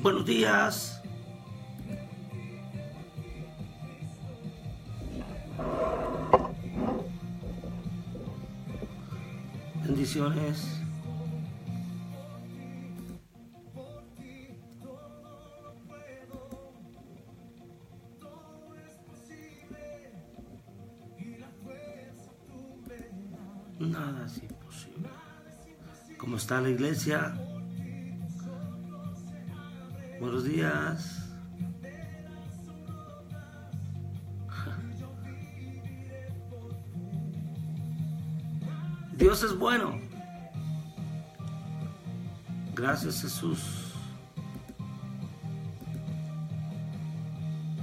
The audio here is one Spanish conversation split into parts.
Buenos días. Bendiciones. Nada es imposible. ¿Cómo está la iglesia? Buenos días. Dios es bueno. Gracias, Jesús.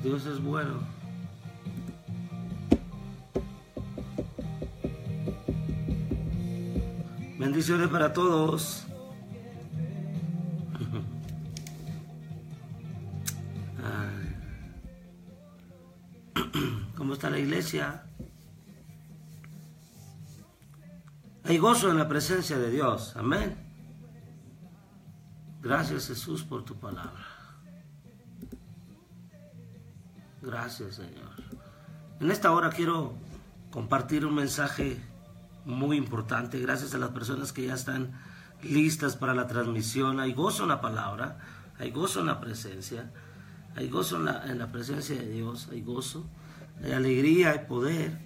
Dios es bueno. Bendiciones para todos. ¿Cómo está la iglesia? Hay gozo en la presencia de Dios. Amén. Gracias, Jesús, por tu palabra. Gracias, Señor. En esta hora quiero compartir un mensaje muy importante. Gracias a las personas que ya están listas para la transmisión. Hay gozo en la palabra. Hay gozo en la presencia. Hay gozo en la presencia de Dios. Hay gozo. Hay alegría. Hay poder.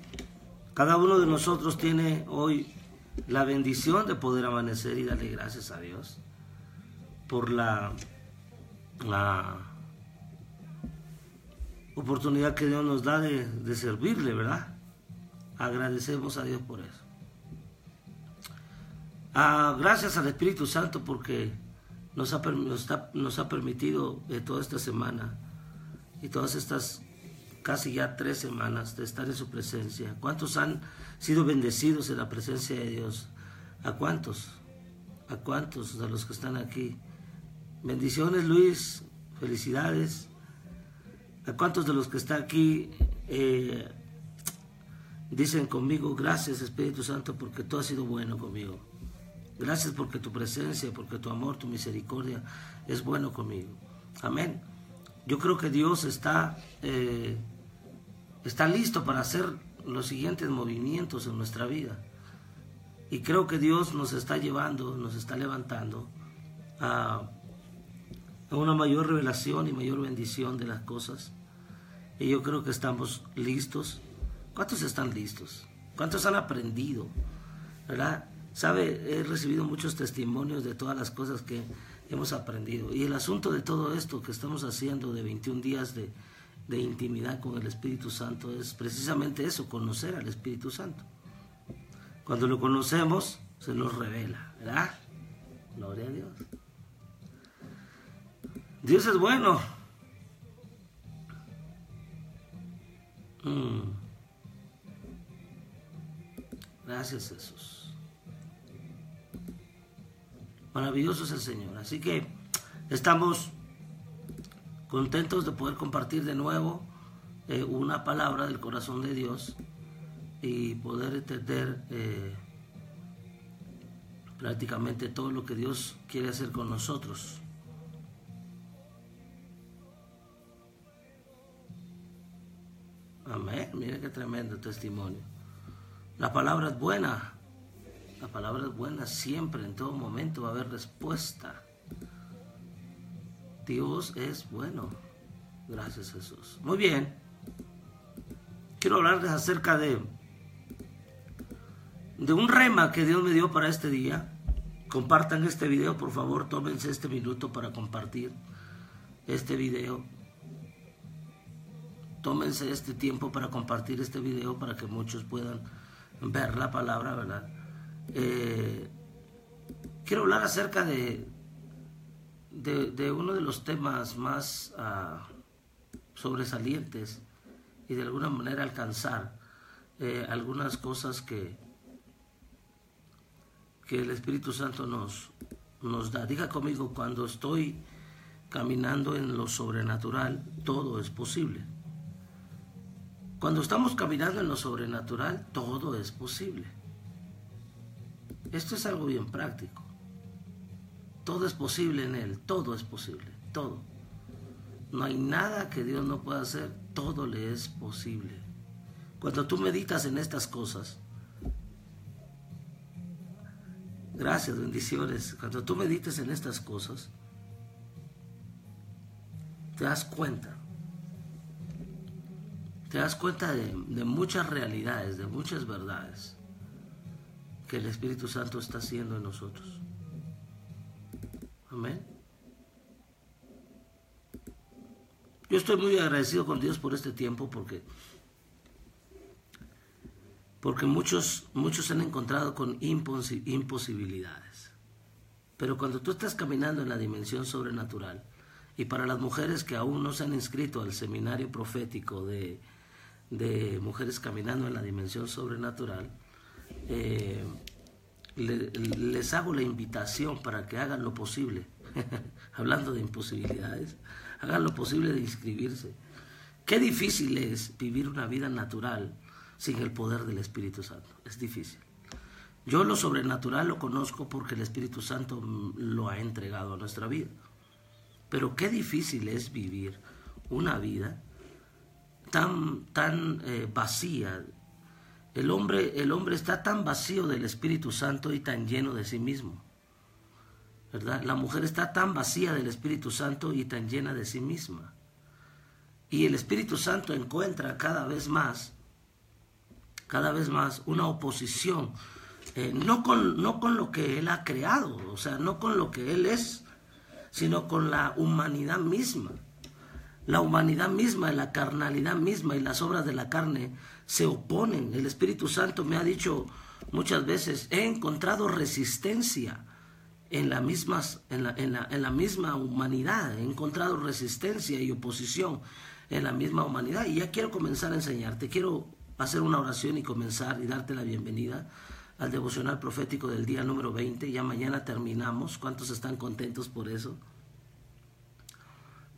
Cada uno de nosotros tiene hoy la bendición de poder amanecer y darle gracias a Dios por la oportunidad que Dios nos da de servirle, ¿verdad? Agradecemos a Dios por eso. Gracias al Espíritu Santo porque nos ha permitido toda esta semana y todas estas casi ya 3 semanas de estar en su presencia. ¿Cuántos han sido bendecidos en la presencia de Dios? ¿A cuántos? ¿A cuántos de los que están aquí? Bendiciones, Luis. Felicidades. ¿A cuántos de los que están aquí dicen conmigo, gracias Espíritu Santo porque tú has sido bueno conmigo? Gracias porque tu presencia, porque tu amor, tu misericordia es bueno conmigo. Amén. Yo creo que Dios está listo para hacer los siguientes movimientos en nuestra vida. Y creo que Dios nos está llevando, nos está levantando a una mayor revelación y mayor bendición de las cosas. Y yo creo que estamos listos. ¿Cuántos están listos? ¿Cuántos han aprendido? ¿Verdad? Sabe, he recibido muchos testimonios de todas las cosas que hemos aprendido. Y el asunto de todo esto que estamos haciendo de 21 días de intimidad con el Espíritu Santo es precisamente eso, conocer al Espíritu Santo. Cuando lo conocemos, se nos revela, ¿verdad? Gloria a Dios. Dios es bueno. Gracias, Jesús. Maravilloso es el Señor. Así que estamos contentos de poder compartir de nuevo una palabra del corazón de Dios y poder entender prácticamente todo lo que Dios quiere hacer con nosotros. Amén. Mira qué tremendo testimonio. La palabra es buena. La palabra es buena siempre, en todo momento va a haber respuesta. Dios es bueno. Gracias, Jesús. Muy bien. Quiero hablarles acerca de un rema que Dios me dio para este día. Compartan este video, por favor. Tómense este minuto para compartir este video. Tómense este tiempo para compartir este video para que muchos puedan ver la palabra, ¿verdad? Quiero hablar acerca de uno de los temas más sobresalientes y de alguna manera alcanzar algunas cosas que el Espíritu Santo nos da. Diga conmigo, cuando estoy caminando en lo sobrenatural, todo es posible. Cuando estamos caminando en lo sobrenatural, todo es posible. Esto es algo bien práctico. Todo es posible en Él, todo es posible, todo. No hay nada que Dios no pueda hacer, todo le es posible. Cuando tú meditas en estas cosas, gracias, bendiciones, cuando tú medites en estas cosas, te das cuenta de muchas realidades, de muchas verdades que el Espíritu Santo está haciendo en nosotros. Amén. Yo estoy muy agradecido con Dios por este tiempo porque muchos se han encontrado con imposibilidades. Pero cuando tú estás caminando en la dimensión sobrenatural, y para las mujeres que aún no se han inscrito al seminario profético de mujeres caminando en la dimensión sobrenatural, les hago la invitación para que hagan lo posible, hablando de imposibilidades, hagan lo posible de inscribirse. Qué difícil es vivir una vida natural sin el poder del Espíritu Santo, es difícil. Yo lo sobrenatural lo conozco porque el Espíritu Santo lo ha entregado a nuestra vida, pero qué difícil es vivir una vida tan vacía. El hombre está tan vacío del Espíritu Santo y tan lleno de sí mismo, ¿verdad? La mujer está tan vacía del Espíritu Santo y tan llena de sí misma. Y el Espíritu Santo encuentra cada vez más una oposición, no con lo que Él ha creado, o sea, no con lo que Él es, sino con la humanidad misma. La humanidad misma, la carnalidad misma y las obras de la carne se oponen. El Espíritu Santo me ha dicho muchas veces, he encontrado resistencia en la misma humanidad, he encontrado resistencia y oposición en la misma humanidad. Y ya quiero comenzar a enseñarte, quiero hacer una oración y comenzar y darte la bienvenida al devocional profético del día número 20. Ya mañana terminamos. ¿Cuántos están contentos por eso?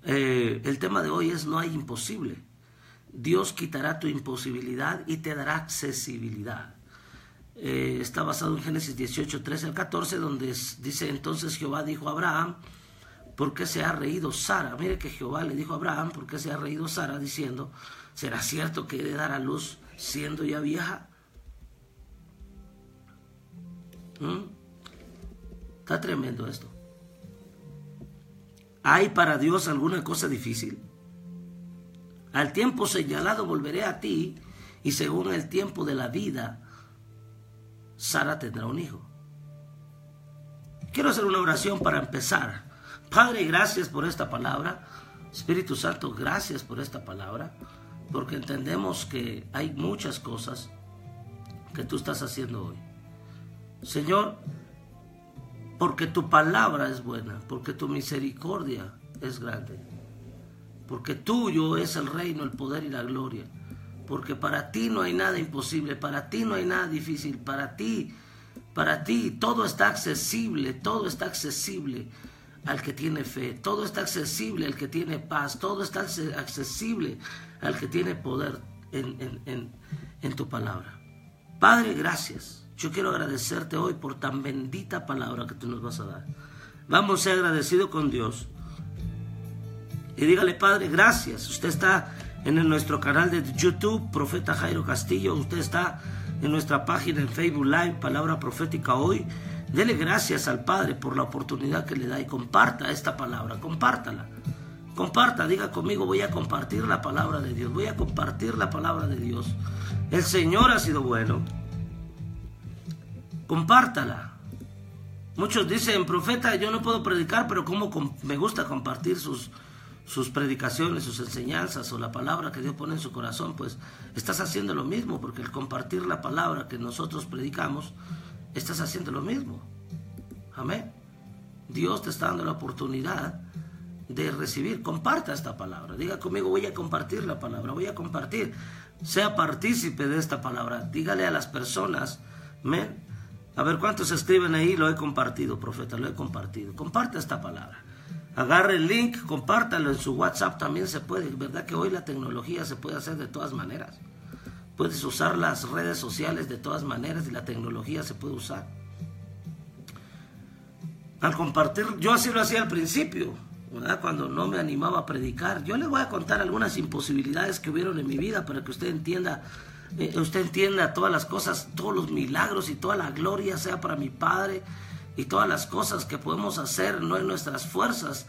El tema de hoy es: no hay imposible. Dios quitará tu imposibilidad y te dará accesibilidad. Está basado en Génesis 18, 13 al 14, donde dice: entonces Jehová dijo a Abraham, ¿por qué se ha reído Sara? Mire que Jehová le dijo a Abraham, ¿por qué se ha reído Sara? Diciendo: ¿será cierto que he de dar a luz siendo ya vieja? Está tremendo esto. ¿Hay para Dios alguna cosa difícil? Al tiempo señalado volveré a ti, y según el tiempo de la vida, Sara tendrá un hijo. Quiero hacer una oración para empezar. Padre, gracias por esta palabra. Espíritu Santo, gracias por esta palabra, porque entendemos que hay muchas cosas que tú estás haciendo hoy. Señor, porque tu palabra es buena, porque tu misericordia es grande, porque tuyo es el reino, el poder y la gloria, porque para ti no hay nada imposible, para ti no hay nada difícil, para ti todo está accesible al que tiene fe, todo está accesible al que tiene paz, todo está accesible al que tiene poder en tu palabra. Padre, gracias. Yo quiero agradecerte hoy por tan bendita palabra que tú nos vas a dar. Vamos a ser agradecidos con Dios. Y dígale: Padre, gracias. Usted está en nuestro canal de YouTube, Profeta Jairo Castillo. Usted está en nuestra página en Facebook Live, Palabra Profética Hoy. Dele gracias al Padre por la oportunidad que le da y comparta esta palabra. Compártala. Comparta, diga conmigo: voy a compartir la palabra de Dios. Voy a compartir la palabra de Dios. El Señor ha sido bueno. Compártala. Muchos dicen: profeta, yo no puedo predicar, pero como me gusta compartir sus predicaciones, sus enseñanzas o la palabra que Dios pone en su corazón. Pues estás haciendo lo mismo, porque al compartir la palabra que nosotros predicamos, estás haciendo lo mismo. Amén. Dios te está dando la oportunidad de recibir. Comparta esta palabra. Diga conmigo: voy a compartir la palabra, voy a compartir. Sea partícipe de esta palabra. Dígale a las personas, amén. A ver cuántos escriben ahí: lo he compartido, profeta, lo he compartido. Comparta esta palabra. Agarre el link, compártalo en su WhatsApp, también se puede. ¿Verdad que hoy la tecnología se puede hacer de todas maneras? Puedes usar las redes sociales de todas maneras y la tecnología se puede usar. al compartir, yo así lo hacía al principio, ¿verdad? Cuando no me animaba a predicar. Yo les voy a contar algunas imposibilidades que hubieron en mi vida para que usted entienda todas las cosas, todos los milagros y toda la gloria sea para mi Padre, y todas las cosas que podemos hacer no en nuestras fuerzas.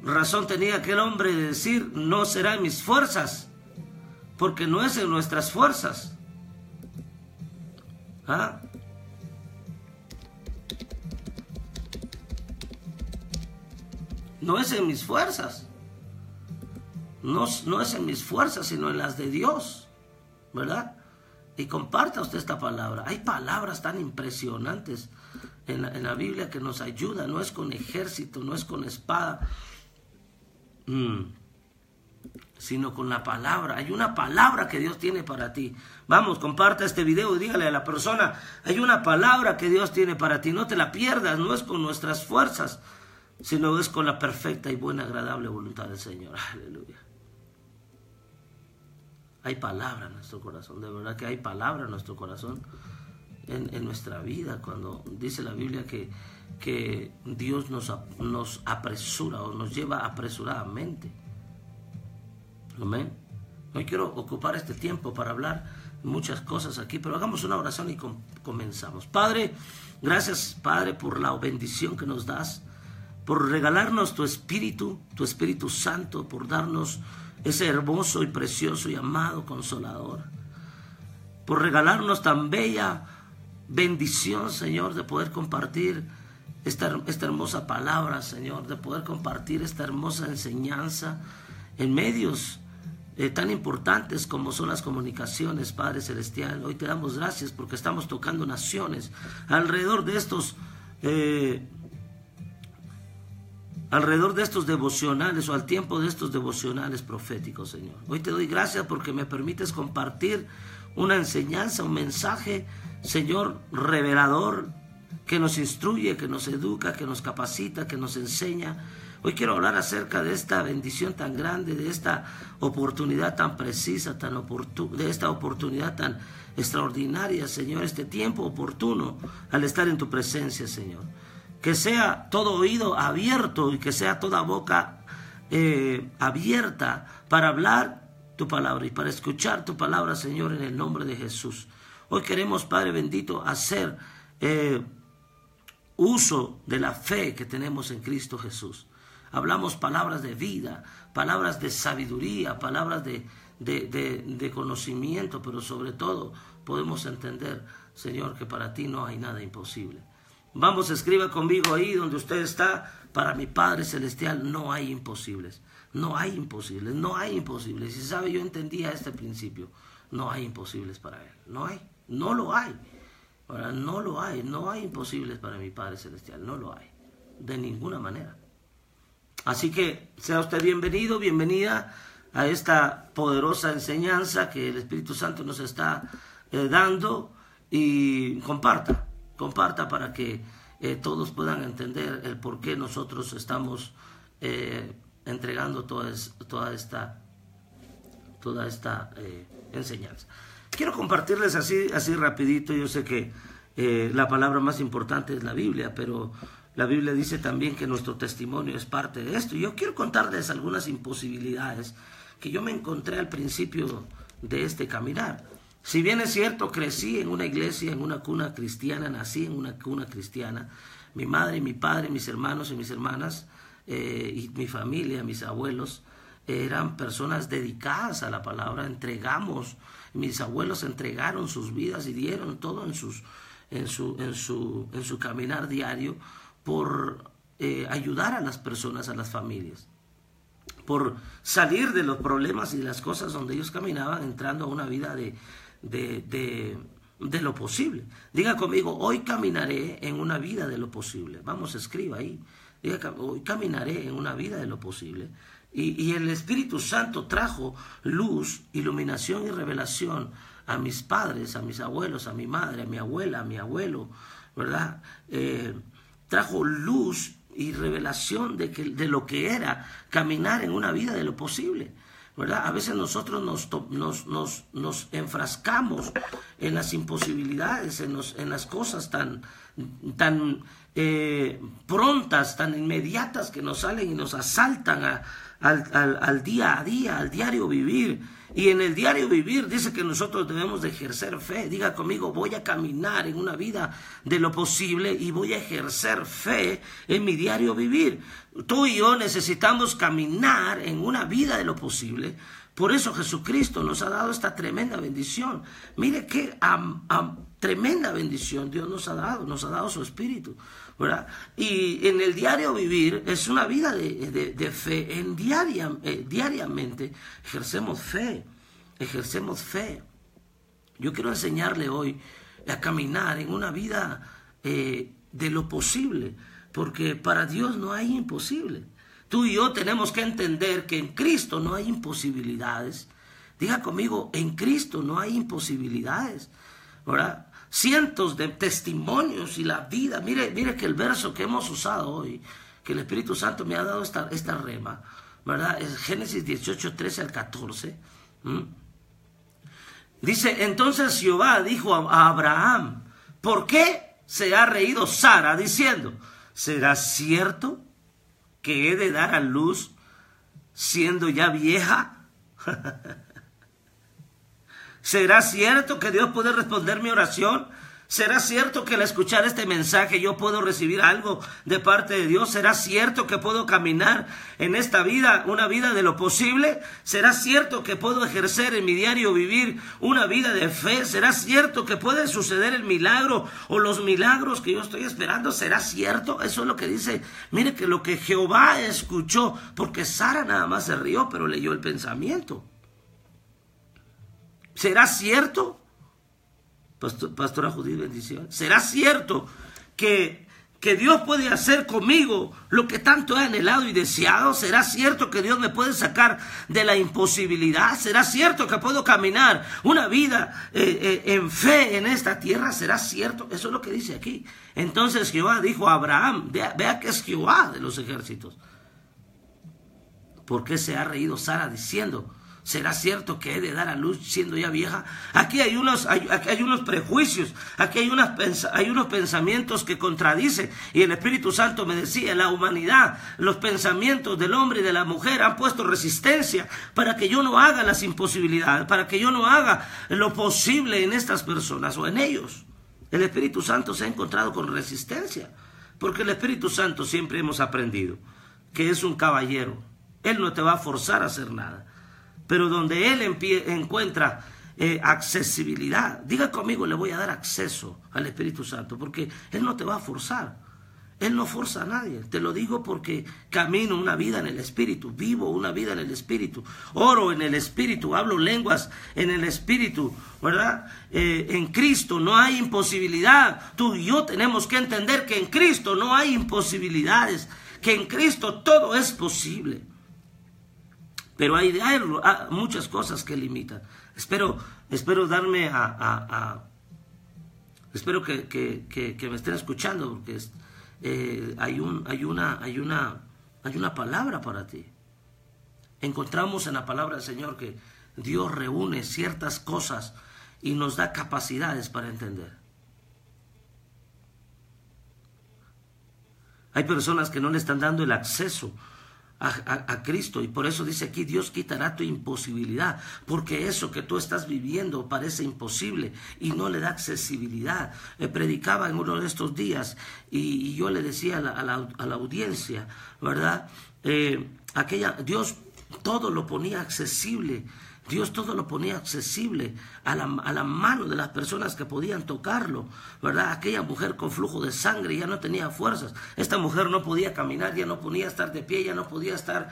Razón tenía aquel hombre de decir, no será en mis fuerzas, porque no es en nuestras fuerzas. ¿Ah? No es en mis fuerzas. No es en mis fuerzas, sino en las de Dios, ¿verdad? Y comparta usted esta palabra. Hay palabras tan impresionantes en la Biblia que nos ayudan. No es con ejército, no es con espada, sino con la palabra. Hay una palabra que Dios tiene para ti. Vamos, comparta este video y dígale a la persona, hay una palabra que Dios tiene para ti. No te la pierdas, no es con nuestras fuerzas, sino es con la perfecta y buena, agradable voluntad del Señor. Aleluya. Hay palabra en nuestro corazón, de verdad que hay palabra en nuestro corazón, en nuestra vida, cuando dice la Biblia que Dios nos apresura o nos lleva apresuradamente. Amén. Hoy quiero ocupar este tiempo para hablar muchas cosas aquí, pero hagamos una oración y comenzamos. Padre, gracias, Padre, por la bendición que nos das, por regalarnos tu Espíritu Santo, por darnos ese hermoso y precioso y amado Consolador, por regalarnos tan bella bendición, Señor, de poder compartir esta hermosa palabra, Señor, de poder compartir esta hermosa enseñanza en medios tan importantes como son las comunicaciones, Padre Celestial. Hoy te damos gracias porque estamos tocando naciones alrededor de estos devocionales, o al tiempo de estos devocionales proféticos, Señor. Hoy te doy gracias porque me permites compartir una enseñanza, un mensaje, Señor, revelador, que nos instruye, que nos educa, que nos capacita, que nos enseña. Hoy quiero hablar acerca de esta bendición tan grande, de esta oportunidad tan precisa, de esta oportunidad tan extraordinaria, Señor, este tiempo oportuno al estar en tu presencia, Señor. Que sea todo oído abierto y que sea toda boca abierta para hablar tu palabra y para escuchar tu palabra, Señor, en el nombre de Jesús. Hoy queremos, Padre bendito, hacer uso de la fe que tenemos en Cristo Jesús. Hablamos palabras de vida, palabras de sabiduría, palabras de conocimiento, pero sobre todo podemos entender, Señor, que para ti no hay nada imposible. Vamos, escriba conmigo ahí donde usted está. Para mi Padre Celestial no hay imposibles. No hay imposibles, no hay imposibles. Y sabe, yo entendía este principio. No hay imposibles para Él. No hay, no lo hay. Ahora, no lo hay, no hay imposibles para mi Padre Celestial. No lo hay, de ninguna manera. Así que sea usted bienvenido, bienvenida a esta poderosa enseñanza que el Espíritu Santo nos está dando, y comparta para que todos puedan entender el por qué nosotros estamos entregando toda esta enseñanza. Quiero compartirles así rapidito. Yo sé que la palabra más importante es la Biblia, pero la Biblia dice también que nuestro testimonio es parte de esto. Yo quiero contarles algunas imposibilidades que yo me encontré al principio de este caminar. Si bien es cierto, crecí en una iglesia, en una cuna cristiana, nací en una cuna cristiana. Mi madre, mi padre, mis hermanos y mis hermanas, y mi familia, mis abuelos, eran personas dedicadas a la palabra. Mis abuelos entregaron sus vidas y dieron todo en su caminar diario por ayudar a las personas, a las familias, por salir de los problemas y de las cosas donde ellos caminaban, entrando a una vida de lo posible. Diga conmigo, hoy caminaré en una vida de lo posible. Vamos, escriba ahí. Diga, hoy caminaré en una vida de lo posible. Y el Espíritu Santo trajo luz, iluminación y revelación a mis padres, a mis abuelos, a mi madre, a mi abuela, a mi abuelo, ¿verdad? Trajo luz y revelación de lo que era caminar en una vida de lo posible, ¿verdad? A veces nosotros nos enfrascamos en las imposibilidades, en las cosas tan prontas, tan inmediatas que nos salen y nos asaltan al día a día, al diario vivir. Y en el diario vivir dice que nosotros debemos de ejercer fe. Diga conmigo, voy a caminar en una vida de lo posible y voy a ejercer fe en mi diario vivir. Tú y yo necesitamos caminar en una vida de lo posible. Por eso Jesucristo nos ha dado esta tremenda bendición. Mire qué tremenda bendición Dios nos ha dado su Espíritu, ¿verdad? Y en el diario vivir es una vida de fe. Diariamente ejercemos fe. Yo quiero enseñarle hoy a caminar en una vida de lo posible, porque para Dios no hay imposible. Tú y yo tenemos que entender que en Cristo no hay imposibilidades. Diga conmigo, en Cristo no hay imposibilidades, ¿verdad? Cientos de testimonios y la vida. Mire que el verso que hemos usado hoy, que el Espíritu Santo me ha dado esta rema, ¿verdad? Es Génesis 18, 13 al 14. Dice, entonces Jehová dijo a Abraham, ¿por qué se ha reído Sara diciendo, ¿será cierto que he de dar a luz siendo ya vieja? ¿Será cierto que Dios puede responder mi oración? ¿Será cierto que al escuchar este mensaje yo puedo recibir algo de parte de Dios? ¿Será cierto que puedo caminar en esta vida, una vida de lo posible? ¿Será cierto que puedo ejercer en mi diario vivir una vida de fe? ¿Será cierto que puede suceder el milagro o los milagros que yo estoy esperando? ¿Será cierto? Eso es lo que dice. Mire que lo que Jehová escuchó, porque Sara nada más se rió, pero leyó el pensamiento. ¿Será cierto? Pastora Judith, bendición. ¿Será cierto que Dios puede hacer conmigo lo que tanto he anhelado y deseado? ¿Será cierto que Dios me puede sacar de la imposibilidad? ¿Será cierto que puedo caminar una vida en fe en esta tierra? ¿Será cierto? Eso es lo que dice aquí. Entonces Jehová dijo a Abraham, vea que es Jehová de los ejércitos. ¿Por qué se ha reído Sara diciendo, ¿será cierto que he de dar a luz siendo ya vieja? Aquí hay unos prejuicios, aquí hay unos pensamientos que contradicen. Y el Espíritu Santo me decía, la humanidad, los pensamientos del hombre y de la mujer han puesto resistencia para que yo no haga las imposibilidades, para que yo no haga lo posible en estas personas o en ellos. El Espíritu Santo se ha encontrado con resistencia, porque el Espíritu Santo siempre hemos aprendido que es un caballero. Él no te va a forzar a hacer nada. Pero donde Él encuentra accesibilidad, diga conmigo, le voy a dar acceso al Espíritu Santo, porque Él no te va a forzar. Él no forza a nadie. Te lo digo porque camino una vida en el Espíritu, vivo una vida en el Espíritu, oro en el Espíritu, hablo lenguas en el Espíritu, ¿verdad? En Cristo no hay imposibilidad. Tú y yo tenemos que entender que en Cristo no hay imposibilidades, que en Cristo todo es posible. Pero hay muchas cosas que limitan. Espero darme espero que me estén escuchando, porque hay una palabra para ti. Encontramos en la palabra del Señor que Dios reúne ciertas cosas y nos da capacidades para entender. Hay personas que no le están dando el acceso a Cristo, y por eso dice aquí, Dios quitará tu imposibilidad, porque eso que tú estás viviendo parece imposible y no le da accesibilidad. Predicaba en uno de estos días y yo le decía a la audiencia, ¿verdad? Dios todo lo ponía accesible. Dios todo lo ponía accesible a la mano de las personas que podían tocarlo, ¿verdad? Aquella mujer con flujo de sangre ya no tenía fuerzas. Esta mujer no podía caminar, ya no podía estar de pie, ya no podía estar,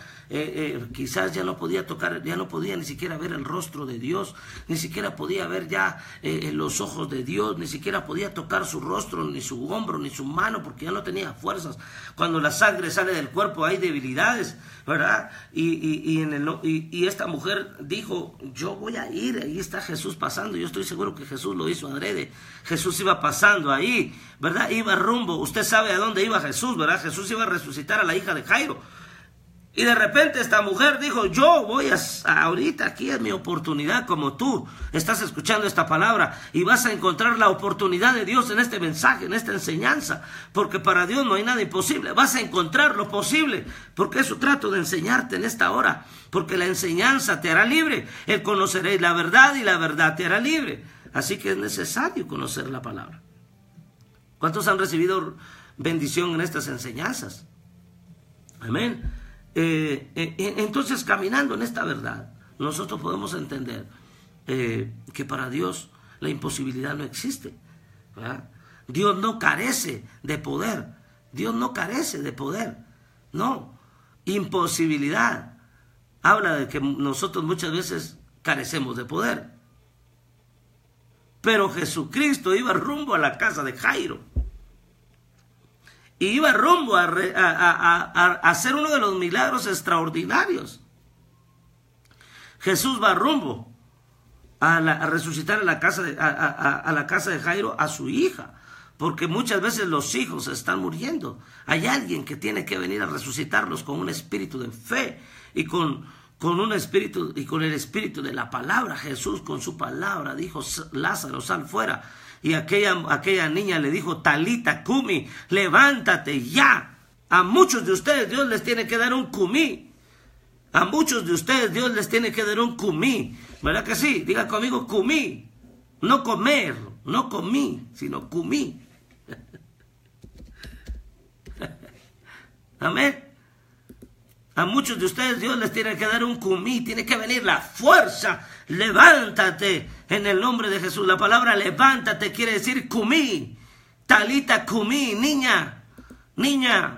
quizás ya no podía tocar, ya no podía ni siquiera ver el rostro de Dios, ni siquiera podía ver ya los ojos de Dios, ni siquiera podía tocar su rostro, ni su hombro, ni su mano, porque ya no tenía fuerzas. Cuando la sangre sale del cuerpo hay debilidades, ¿verdad? Y esta mujer dijo, yo voy a ir, ahí está Jesús pasando. Yo estoy seguro que Jesús lo hizo adrede. Jesús iba pasando ahí, ¿verdad? Iba rumbo, usted sabe a dónde iba Jesús, ¿verdad? Jesús iba a resucitar a la hija de Jairo. Y de repente esta mujer dijo, yo voy ahorita aquí es mi oportunidad, como tú estás escuchando esta palabra y vas a encontrar la oportunidad de Dios en este mensaje, en esta enseñanza, porque para Dios no hay nada imposible, vas a encontrar lo posible, porque eso trato de enseñarte en esta hora, porque la enseñanza te hará libre, conoceréis la verdad y la verdad te hará libre, así que es necesario conocer la palabra. ¿Cuántos han recibido bendición en estas enseñanzas? Amén. Entonces, caminando en esta verdad, nosotros podemos entender que para Dios la imposibilidad no existe, ¿verdad? Dios no carece de poder. Dios no carece de poder. No. Imposibilidad habla de que nosotros muchas veces carecemos de poder. Pero Jesucristo iba rumbo a la casa de Jairo. Y iba rumbo a hacer uno de los milagros extraordinarios. Jesús va rumbo a resucitar a la casa de Jairo a su hija. Porque muchas veces los hijos están muriendo. Hay alguien que tiene que venir a resucitarlos con un espíritu de fe y con un espíritu y con el espíritu de la palabra. Jesús con su palabra dijo, Lázaro, sal fuera. Y aquella niña le dijo, Talita cumi, levántate ya. A muchos de ustedes Dios les tiene que dar un cumí. A muchos de ustedes Dios les tiene que dar un cumí. ¿Verdad que sí? Diga conmigo cumí. No comer, no comí, sino cumí. Amén. A muchos de ustedes Dios les tiene que dar un cumí, tiene que venir la fuerza. Levántate en el nombre de Jesús. La palabra levántate quiere decir cumí. Talita cumí, niña,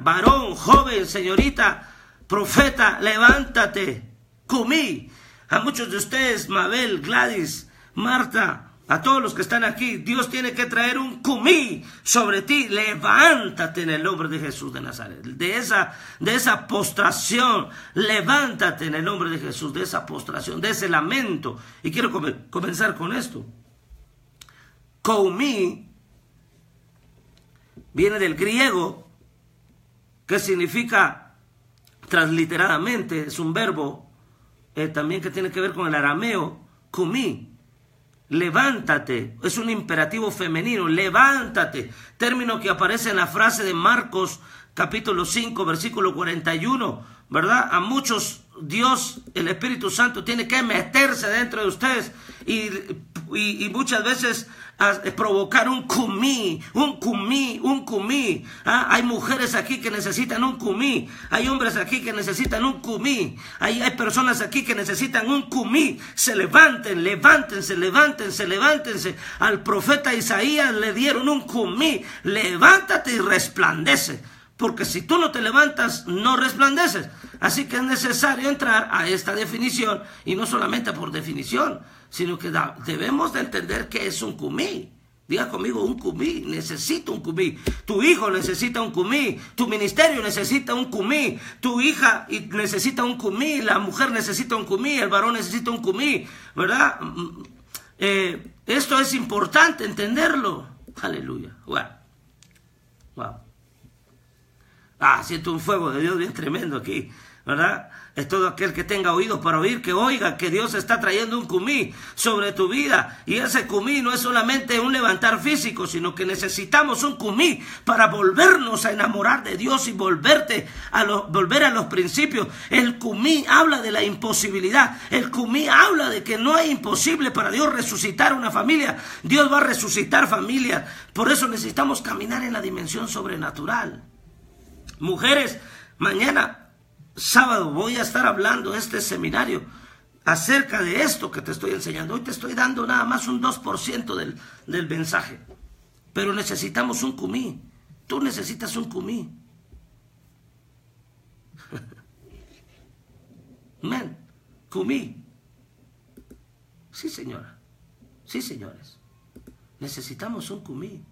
varón, joven, señorita, profeta, levántate, cumí. A muchos de ustedes, Mabel, Gladys, Marta, a todos los que están aquí, Dios tiene que traer un cumí sobre ti. Levántate en el nombre de Jesús de Nazaret. De esa postración, levántate en el nombre de Jesús, de esa postración, de ese lamento. Y quiero comenzar con esto. Koumí viene del griego, que significa, transliteradamente, es un verbo también que tiene que ver con el arameo, kumí. Levántate, es un imperativo femenino, levántate, término que aparece en la frase de Marcos capítulo 5 versículo 41, ¿verdad? A muchos Dios, el Espíritu Santo tiene que meterse dentro de ustedes y muchas veces provocar un cumí. Hay mujeres aquí que necesitan un cumí, hay hombres aquí que necesitan un cumí, hay personas aquí que necesitan un cumí. Se levanten, levántense. Al profeta Isaías le dieron un cumí. Levántate y resplandece, porque si tú no te levantas, no resplandeces. Así que es necesario entrar a esta definición, y no solamente por definición, sino que debemos de entender qué es un cumí. Diga conmigo, un cumí, necesito un cumí. Tu hijo necesita un cumí, tu ministerio necesita un cumí, tu hija necesita un cumí, la mujer necesita un cumí, el varón necesita un cumí, ¿verdad? Esto es importante entenderlo. Aleluya. Wow. Siento un fuego de Dios bien tremendo aquí, ¿verdad? Es todo aquel que tenga oídos para oír, que oiga que Dios está trayendo un cumí sobre tu vida. Y ese cumí no es solamente un levantar físico, sino que necesitamos un cumí para volvernos a enamorar de Dios y volver a los principios. El cumí habla de la imposibilidad. El cumí habla de que no es imposible para Dios resucitar una familia. Dios va a resucitar familias. Por eso necesitamos caminar en la dimensión sobrenatural. Mujeres, mañana sábado voy a estar hablando en este seminario acerca de esto que te estoy enseñando. Hoy te estoy dando nada más un 2% del mensaje, pero necesitamos un cumí. Tú necesitas un cumí. Men, cumí. Sí, señora. Sí, señores. Necesitamos un cumí.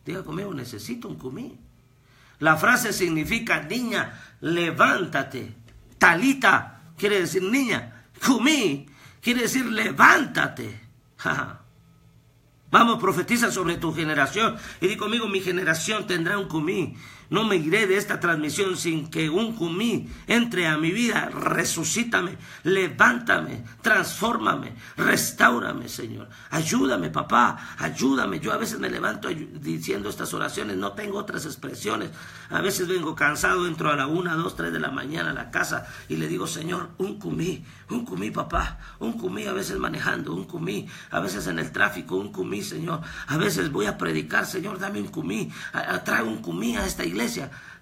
Diga conmigo, necesito un cumí. La frase significa niña, levántate. Talita quiere decir niña. Cumí quiere decir levántate. Vamos, profetiza sobre tu generación. Y di conmigo, mi generación tendrá un cumí. No me iré de esta transmisión sin que un cumí entre a mi vida. Resucítame, levántame, transfórmame, restáurame, Señor. Ayúdame, papá, ayúdame. Yo a veces me levanto diciendo estas oraciones, no tengo otras expresiones. A veces vengo cansado, entro a la 1, 2, 3 de la mañana a la casa y le digo, Señor, un cumí, papá, un cumí, a veces manejando, un cumí, a veces en el tráfico, un cumí, Señor. A veces voy a predicar, Señor, dame un cumí, trae un cumí a esta iglesia.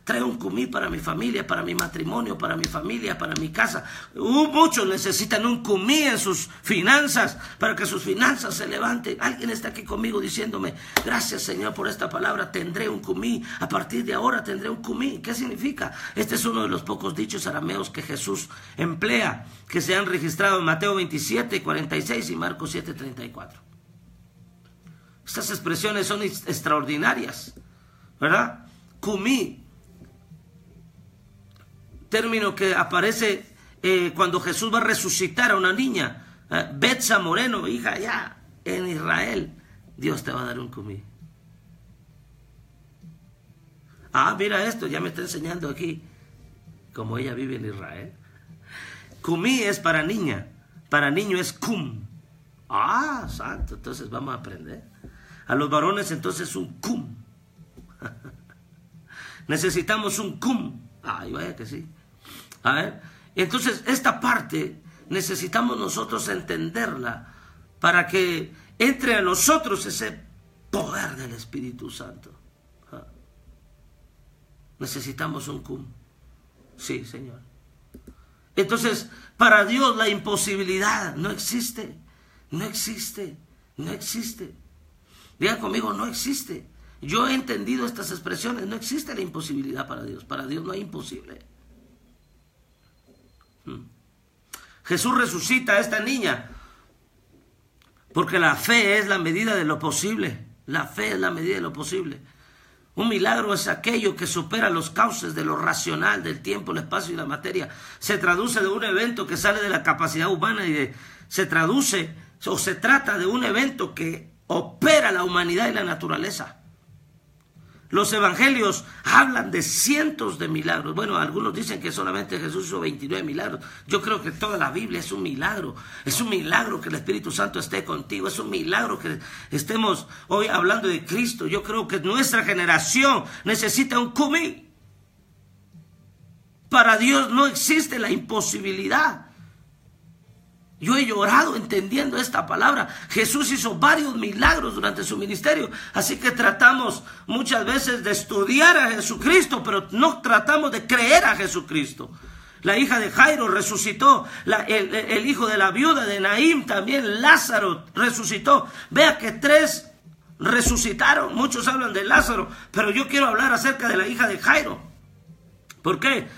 Trae un cumí para mi familia, para mi matrimonio, para mi familia, para mi casa. Muchos necesitan un cumí en sus finanzas, para que sus finanzas se levanten. Alguien está aquí conmigo diciéndome, gracias, Señor, por esta palabra, tendré un cumí. A partir de ahora tendré un cumí. ¿Qué significa? Este es uno de los pocos dichos arameos que Jesús emplea, que se han registrado en Mateo 27, 46 y Marcos 7, 34. Estas expresiones son extraordinarias, ¿verdad? Cumí, término que aparece cuando Jesús va a resucitar a una niña. Betsa Moreno, hija, ya en Israel, Dios te va a dar un cumí. Mira esto, ya me está enseñando aquí, como ella vive en Israel. Cumí es para niña, para niño es cum. Santo, entonces vamos a aprender. A los varones entonces un cum. Necesitamos un cum. Vaya que sí. A ver, entonces esta parte necesitamos nosotros entenderla para que entre a nosotros ese poder del Espíritu Santo. Necesitamos un cum. Sí, Señor. Entonces, para Dios la imposibilidad no existe. No existe. No existe. Diga conmigo, no existe. Yo he entendido estas expresiones. No existe la imposibilidad para Dios. Para Dios no hay imposible. Jesús resucita a esta niña porque la fe es la medida de lo posible. La fe es la medida de lo posible. Un milagro es aquello que supera los cauces de lo racional, del tiempo, el espacio y la materia. Se traduce de un evento que sale de la capacidad humana y se traduce o se trata de un evento que opera la humanidad y la naturaleza. Los evangelios hablan de cientos de milagros. Bueno, algunos dicen que solamente Jesús hizo 29 milagros. Yo creo que toda la Biblia es un milagro. Es un milagro que el Espíritu Santo esté contigo. Es un milagro que estemos hoy hablando de Cristo. Yo creo que nuestra generación necesita un cumí. Para Dios no existe la imposibilidad. Yo he llorado entendiendo esta palabra. Jesús hizo varios milagros durante su ministerio. Así que tratamos muchas veces de estudiar a Jesucristo, pero no tratamos de creer a Jesucristo. La hija de Jairo resucitó. El hijo de la viuda de Naín también, Lázaro, resucitó. Vea que 3 resucitaron. Muchos hablan de Lázaro, pero yo quiero hablar acerca de la hija de Jairo. ¿Por qué?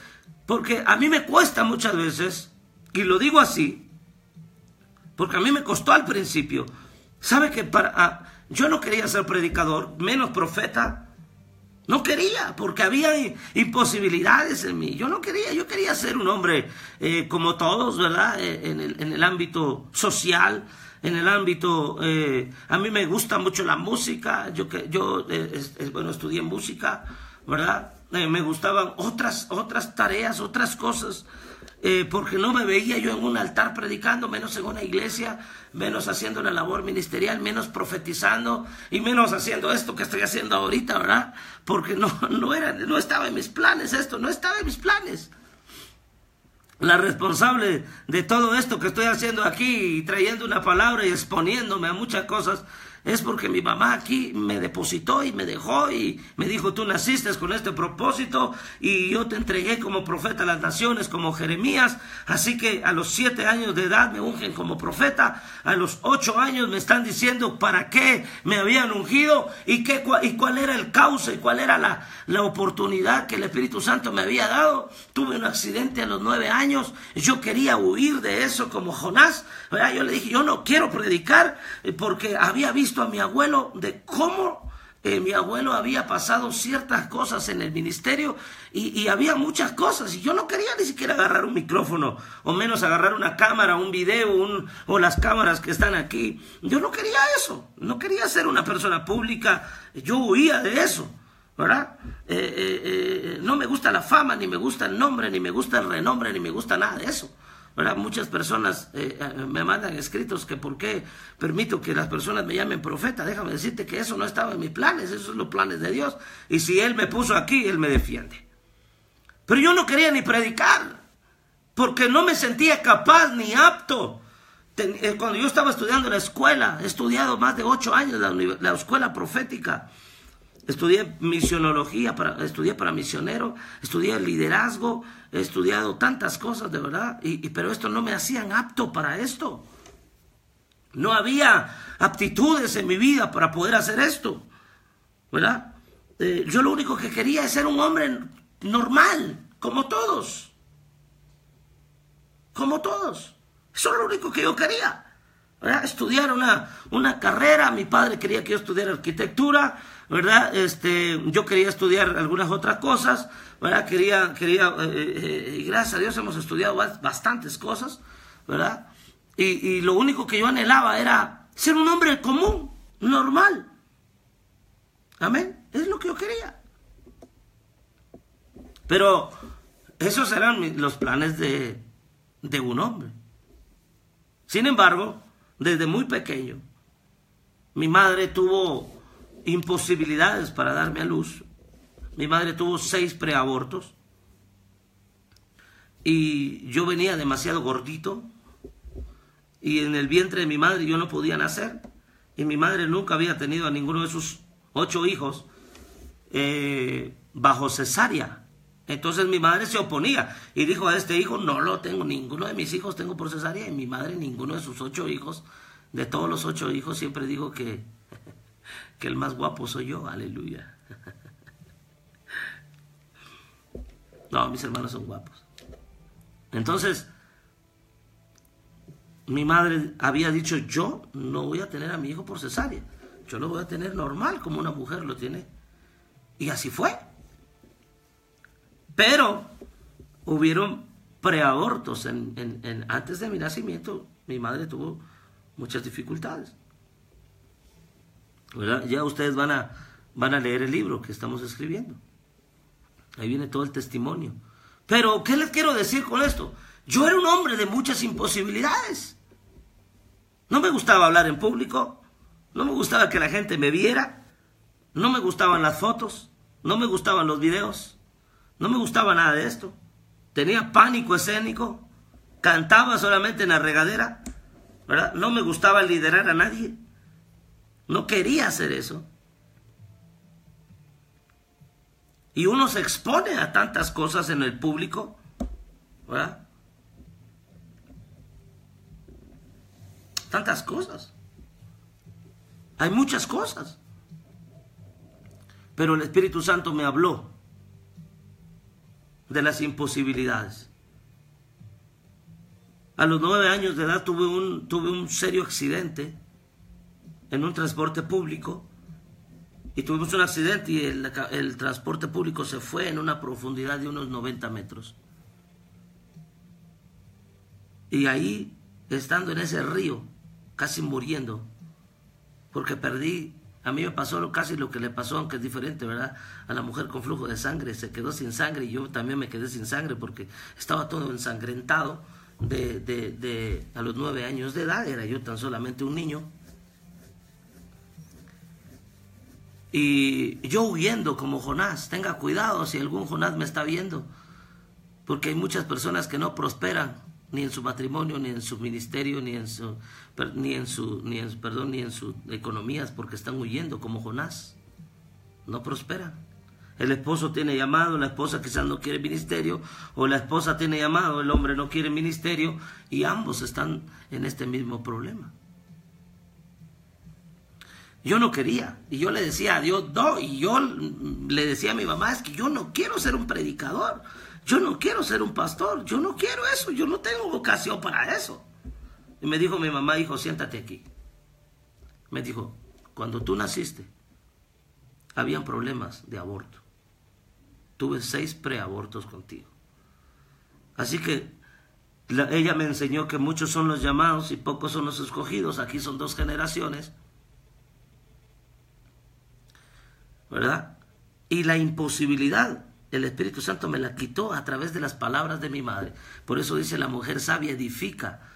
Porque a mí me cuesta muchas veces, y lo digo así, porque a mí me costó al principio. ¿Sabe que yo no quería ser predicador, menos profeta? No quería, porque había imposibilidades en mí. Yo no quería, yo quería ser un hombre como todos, ¿verdad? En el ámbito social, en el ámbito... a mí me gusta mucho la música. Yo estudié música, ¿verdad? Me gustaban otras tareas, otras cosas. Porque no me veía yo en un altar predicando, menos en una iglesia, menos haciendo la labor ministerial, menos profetizando y menos haciendo esto que estoy haciendo ahorita, ¿verdad? Porque no estaba en mis planes esto, no estaba en mis planes. La responsable de todo esto que estoy haciendo aquí, trayendo una palabra y exponiéndome a muchas cosas, es porque mi mamá aquí me depositó y me dejó y me dijo, tú naciste con este propósito y yo te entregué como profeta a las naciones, como Jeremías. Así que a los 7 años de edad me ungen como profeta. A los 8 años me están diciendo para qué me habían ungido y cuál era el cauce, cuál era la oportunidad que el Espíritu Santo me había dado. Tuve un accidente a los 9 años. Yo quería huir de eso como Jonás, ¿verdad? Yo le dije, yo no quiero predicar porque había visto a mi abuelo de cómo mi abuelo había pasado ciertas cosas en el ministerio y había muchas cosas y yo no quería ni siquiera agarrar un micrófono o menos agarrar una cámara, un video o las cámaras que están aquí. Yo no quería eso, no quería ser una persona pública, yo huía de eso. ¿verdad? No me gusta la fama, ni me gusta el nombre, ni me gusta el renombre, ni me gusta nada de eso, ¿verdad? Muchas personas me mandan escritos que por qué permito que las personas me llamen profeta. Déjame decirte que eso no estaba en mis planes, esos son los planes de Dios. Y si Él me puso aquí, Él me defiende. Pero yo no quería ni predicar, porque no me sentía capaz ni apto. Cuando yo estaba estudiando en la escuela, he estudiado más de 8 años la escuela profética. Estudié misionología, estudié para misionero, estudié liderazgo, he estudiado tantas cosas de verdad, pero esto no me hacían apto para esto. No había aptitudes en mi vida para poder hacer esto, ¿verdad? Yo lo único que quería es ser un hombre normal, como todos. Como todos. Eso es lo único que yo quería, ¿verdad? Estudiar una carrera. Mi padre quería que yo estudiara arquitectura, ¿verdad? Yo quería estudiar algunas otras cosas, ¿verdad? Y gracias a Dios hemos estudiado bastantes cosas, ¿verdad? Y lo único que yo anhelaba era ser un hombre común, normal. Amén. Es lo que yo quería. Pero esos eran los planes de un hombre. Sin embargo, desde muy pequeño, mi madre tuvo imposibilidades para darme a luz. Mi madre tuvo 6 preabortos. Y yo venía demasiado gordito. Y en el vientre de mi madre yo no podía nacer. Y mi madre nunca había tenido a ninguno de sus 8 hijos bajo cesárea. Entonces mi madre se oponía y dijo: a este hijo no lo tengo, ninguno de mis hijos tengo por cesárea. Y mi madre, ninguno de sus 8 hijos, de todos los 8 hijos, siempre dijo que el más guapo soy yo. Aleluya. No, mis hermanos son guapos. Entonces, mi madre había dicho: yo no voy a tener a mi hijo por cesárea, yo lo voy a tener normal, como una mujer lo tiene. Y así fue. Pero hubieron preabortos. Antes de mi nacimiento, mi madre tuvo muchas dificultades, ¿verdad? Ya ustedes van a leer el libro que estamos escribiendo. Ahí viene todo el testimonio. Pero, ¿qué les quiero decir con esto? Yo era un hombre de muchas imposibilidades. No me gustaba hablar en público. No me gustaba que la gente me viera. No me gustaban las fotos. No me gustaban los videos. No me gustaba nada de esto. Tenía pánico escénico. Cantaba solamente en la regadera, ¿verdad? No me gustaba liderar a nadie. No quería hacer eso. Y uno se expone a tantas cosas en el público, ¿verdad? Tantas cosas. Hay muchas cosas. Pero el Espíritu Santo me habló de las imposibilidades. A los 9 años de edad tuve un serio accidente en un transporte público. Y tuvimos un accidente y el transporte público se fue en una profundidad de unos 90 metros. Y ahí, estando en ese río, casi muriendo, porque a mí me pasó casi lo que le pasó, aunque es diferente, ¿verdad? A la mujer con flujo de sangre, se quedó sin sangre y yo también me quedé sin sangre porque estaba todo ensangrentado a los 9 años de edad, era yo tan solamente un niño. Y yo huyendo como Jonás. Tenga cuidado si algún Jonás me está viendo, porque hay muchas personas que no prosperan ni en su matrimonio, ni en su ministerio, ni en sus economías, porque están huyendo como Jonás. No prosperan. El esposo tiene llamado, la esposa quizás no quiere ministerio, o la esposa tiene llamado, el hombre no quiere ministerio, y ambos están en este mismo problema. Yo no quería, y yo le decía a Dios no, y yo le decía a mi mamá: es que yo no quiero ser un predicador, yo no quiero ser un pastor, yo no quiero eso, yo no tengo vocación para eso. Y me dijo mi mamá: hijo, siéntate aquí. Me dijo: cuando tú naciste, habían problemas de aborto. Tuve 6 preabortos contigo. Así que ella me enseñó que muchos son los llamados y pocos son los escogidos. Aquí son 2 generaciones, ¿verdad? Y la imposibilidad, el Espíritu Santo me la quitó a través de las palabras de mi madre. Por eso dice, la mujer sabia edifica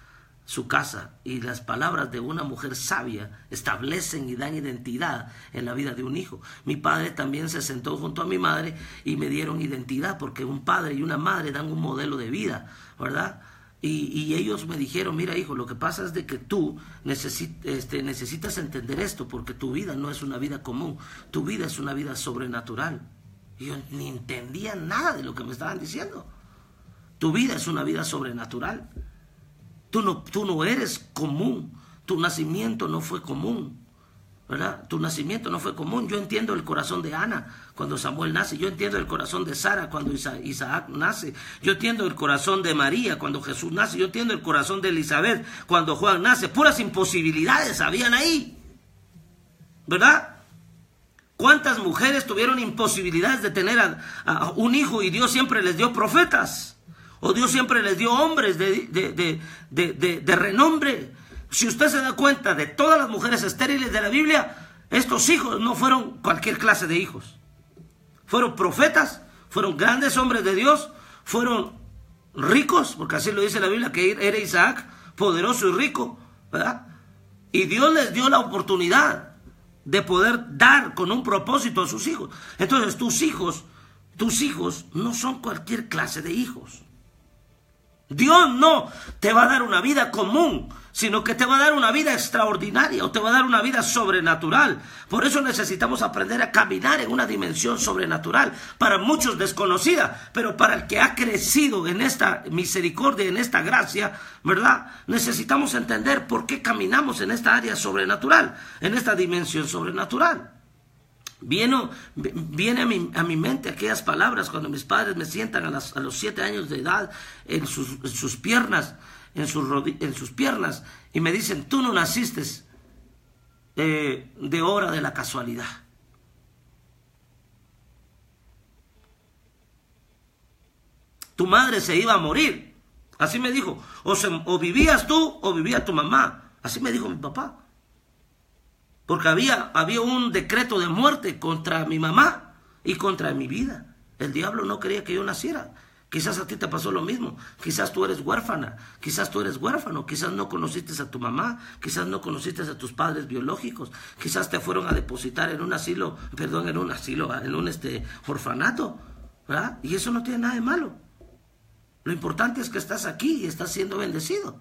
su casa, y las palabras de una mujer sabia establecen y dan identidad en la vida de un hijo. Mi padre también se sentó junto a mi madre y me dieron identidad, porque un padre y una madre dan un modelo de vida, ¿verdad? Y ellos me dijeron, mira hijo, lo que pasa es de que tú necesitas entender esto, porque tu vida no es una vida común, tu vida es una vida sobrenatural. Y yo ni entendía nada de lo que me estaban diciendo. Tu vida es una vida sobrenatural. Tú no eres común. Tu nacimiento no fue común, ¿verdad? Tu nacimiento no fue común. Yo entiendo el corazón de Ana cuando Samuel nace. Yo entiendo el corazón de Sara cuando Isaac nace. Yo entiendo el corazón de María cuando Jesús nace. Yo entiendo el corazón de Elizabeth cuando Juan nace. Puras imposibilidades habían ahí, ¿verdad? ¿Cuántas mujeres tuvieron imposibilidades de tener a un hijo y Dios siempre les dio profetas? O Dios siempre les dio hombres de renombre. Si usted se da cuenta de todas las mujeres estériles de la Biblia, estos hijos no fueron cualquier clase de hijos. Fueron profetas, fueron grandes hombres de Dios, fueron ricos, porque así lo dice la Biblia, que era Isaac, poderoso y rico, ¿verdad? Y Dios les dio la oportunidad de poder dar con un propósito a sus hijos. Entonces tus hijos no son cualquier clase de hijos. Dios no te va a dar una vida común, sino que te va a dar una vida extraordinaria, o te va a dar una vida sobrenatural. Por eso necesitamos aprender a caminar en una dimensión sobrenatural, para muchos desconocida, pero para el que ha crecido en esta misericordia, en esta gracia, ¿verdad? Necesitamos entender por qué caminamos en esta área sobrenatural, en esta dimensión sobrenatural. Viene a mi mente aquellas palabras cuando mis padres me sientan a los 7 años de edad en sus piernas, en sus piernas, y me dicen, tú no naciste de obra de la casualidad. Tu madre se iba a morir. Así me dijo. O vivías tú o vivía tu mamá. Así me dijo mi papá. Porque había un decreto de muerte contra mi mamá y contra mi vida. El diablo no quería que yo naciera. Quizás a ti te pasó lo mismo. Quizás tú eres huérfana. Quizás tú eres huérfano. Quizás no conociste a tu mamá. Quizás no conociste a tus padres biológicos. Quizás te fueron a depositar en un orfanato, ¿verdad? Y eso no tiene nada de malo. Lo importante es que estás aquí y estás siendo bendecido.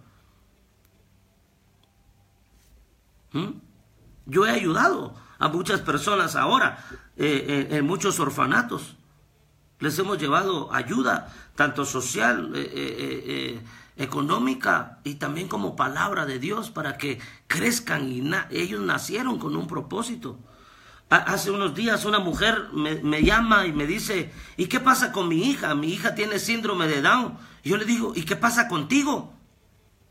Yo he ayudado a muchas personas ahora en muchos orfanatos. Les hemos llevado ayuda, tanto social, económica, y también como palabra de Dios, para que crezcan. Y ellos nacieron con un propósito. Hace unos días una mujer me llama y me dice, ¿y qué pasa con mi hija? Mi hija tiene síndrome de Down. Y yo le digo, ¿y qué pasa contigo?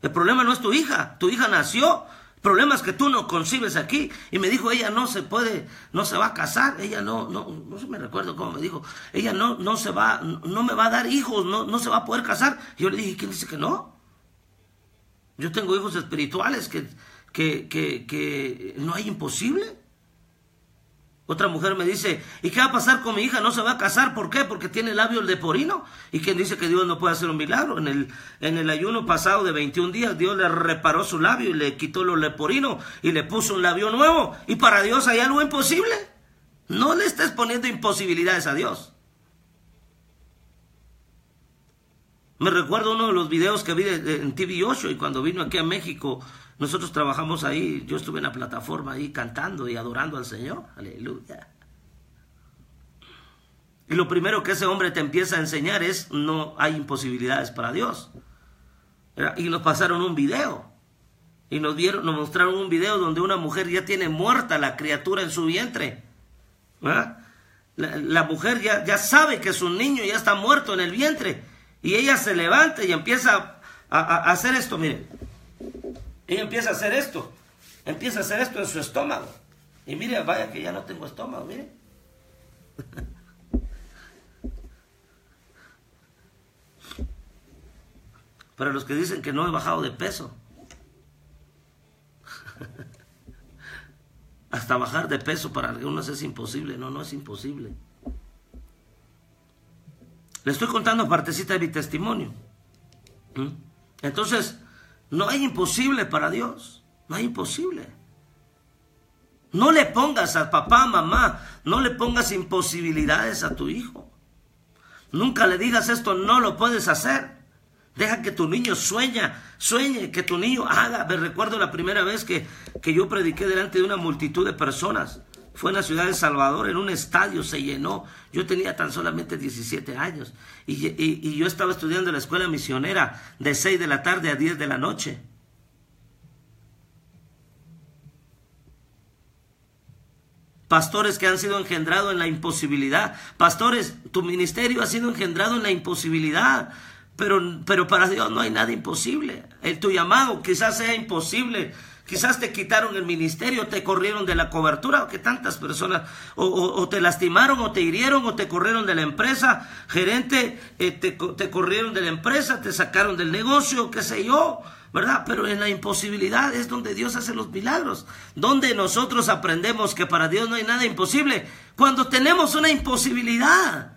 El problema no es tu hija nació. El problema es que tú no concibes aquí. Y me dijo, ella no se va a casar, ella no se me recuerdo cómo me dijo, ella no me va a dar hijos, no se va a poder casar. Y yo le dije, ¿quién dice que no? Yo tengo hijos espirituales que no hay imposible. Otra mujer me dice, ¿y qué va a pasar con mi hija? No se va a casar. ¿Por qué? Porque tiene labios leporino. ¿Y quién dice que Dios no puede hacer un milagro? En el ayuno pasado de 21 días, Dios le reparó su labio y le quitó los leporinos y le puso un labio nuevo. ¿Y para Dios hay algo imposible? No le estés poniendo imposibilidades a Dios. Me recuerdo uno de los videos que vi en TV8, y cuando vino aquí a México, nosotros trabajamos ahí, yo estuve en la plataforma ahí cantando y adorando al Señor. Aleluya. Y lo primero que ese hombre te empieza a enseñar es, no hay imposibilidades para Dios. Y nos pasaron un video. Y nos mostraron un video donde una mujer ya tiene muerta la criatura en su vientre. La mujer ya sabe que su niño ya está muerto en el vientre. Y ella se levanta y empieza a hacer esto, miren. Ella empieza a hacer esto en su estómago. Y mire, vaya que ya no tengo estómago, mire. Para los que dicen que no he bajado de peso. Hasta bajar de peso para algunos es imposible. No es imposible. Le estoy contando partecita de mi testimonio. Entonces, no hay imposible para Dios. No hay imposible. No le pongas a papá, mamá, no le pongas imposibilidades a tu hijo. Nunca le digas esto, no lo puedes hacer. Deja que tu niño sueñe, que tu niño haga. Me recuerdo la primera vez que yo prediqué delante de una multitud de personas. Fue en la ciudad de El Salvador, en un estadio, se llenó. Yo tenía tan solamente 17 años. Y yo estaba estudiando en la escuela misionera de 6 de la tarde a 10 de la noche. Pastores que han sido engendrados en la imposibilidad. Pastores, tu ministerio ha sido engendrado en la imposibilidad. Pero para Dios no hay nada imposible. Tu llamado quizás sea imposible. Quizás te quitaron el ministerio, te corrieron de la cobertura, o que tantas personas, o te lastimaron, o te hirieron, o te corrieron de la empresa, gerente, te corrieron de la empresa, te sacaron del negocio, qué sé yo, ¿verdad? Pero en la imposibilidad es donde Dios hace los milagros, donde nosotros aprendemos que para Dios no hay nada imposible, cuando tenemos una imposibilidad.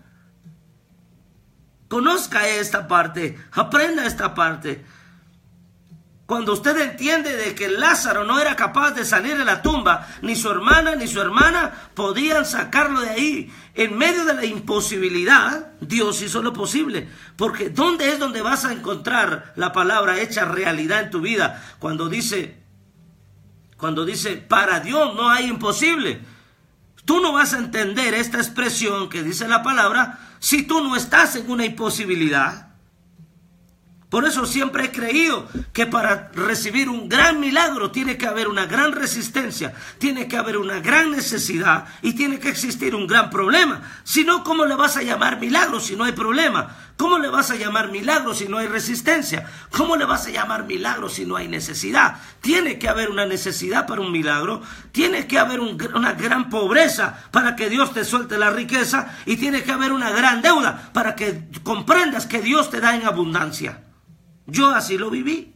Conozca esta parte, aprenda esta parte. Cuando usted entiende de que Lázaro no era capaz de salir de la tumba, ni su hermana podían sacarlo de ahí. En medio de la imposibilidad, Dios hizo lo posible. Porque ¿dónde es donde vas a encontrar la palabra hecha realidad en tu vida? Cuando dice, para Dios no hay imposible. Tú no vas a entender esta expresión que dice la palabra si tú no estás en una imposibilidad. Por eso siempre he creído que para recibir un gran milagro tiene que haber una gran resistencia, tiene que haber una gran necesidad y tiene que existir un gran problema. Si no, ¿cómo le vas a llamar milagro si no hay problema? ¿Cómo le vas a llamar milagro si no hay resistencia? ¿Cómo le vas a llamar milagro si no hay necesidad? Tiene que haber una necesidad para un milagro, tiene que haber una gran pobreza para que Dios te suelte la riqueza y tiene que haber una gran deuda para que comprendas que Dios te da en abundancia. Yo así lo viví.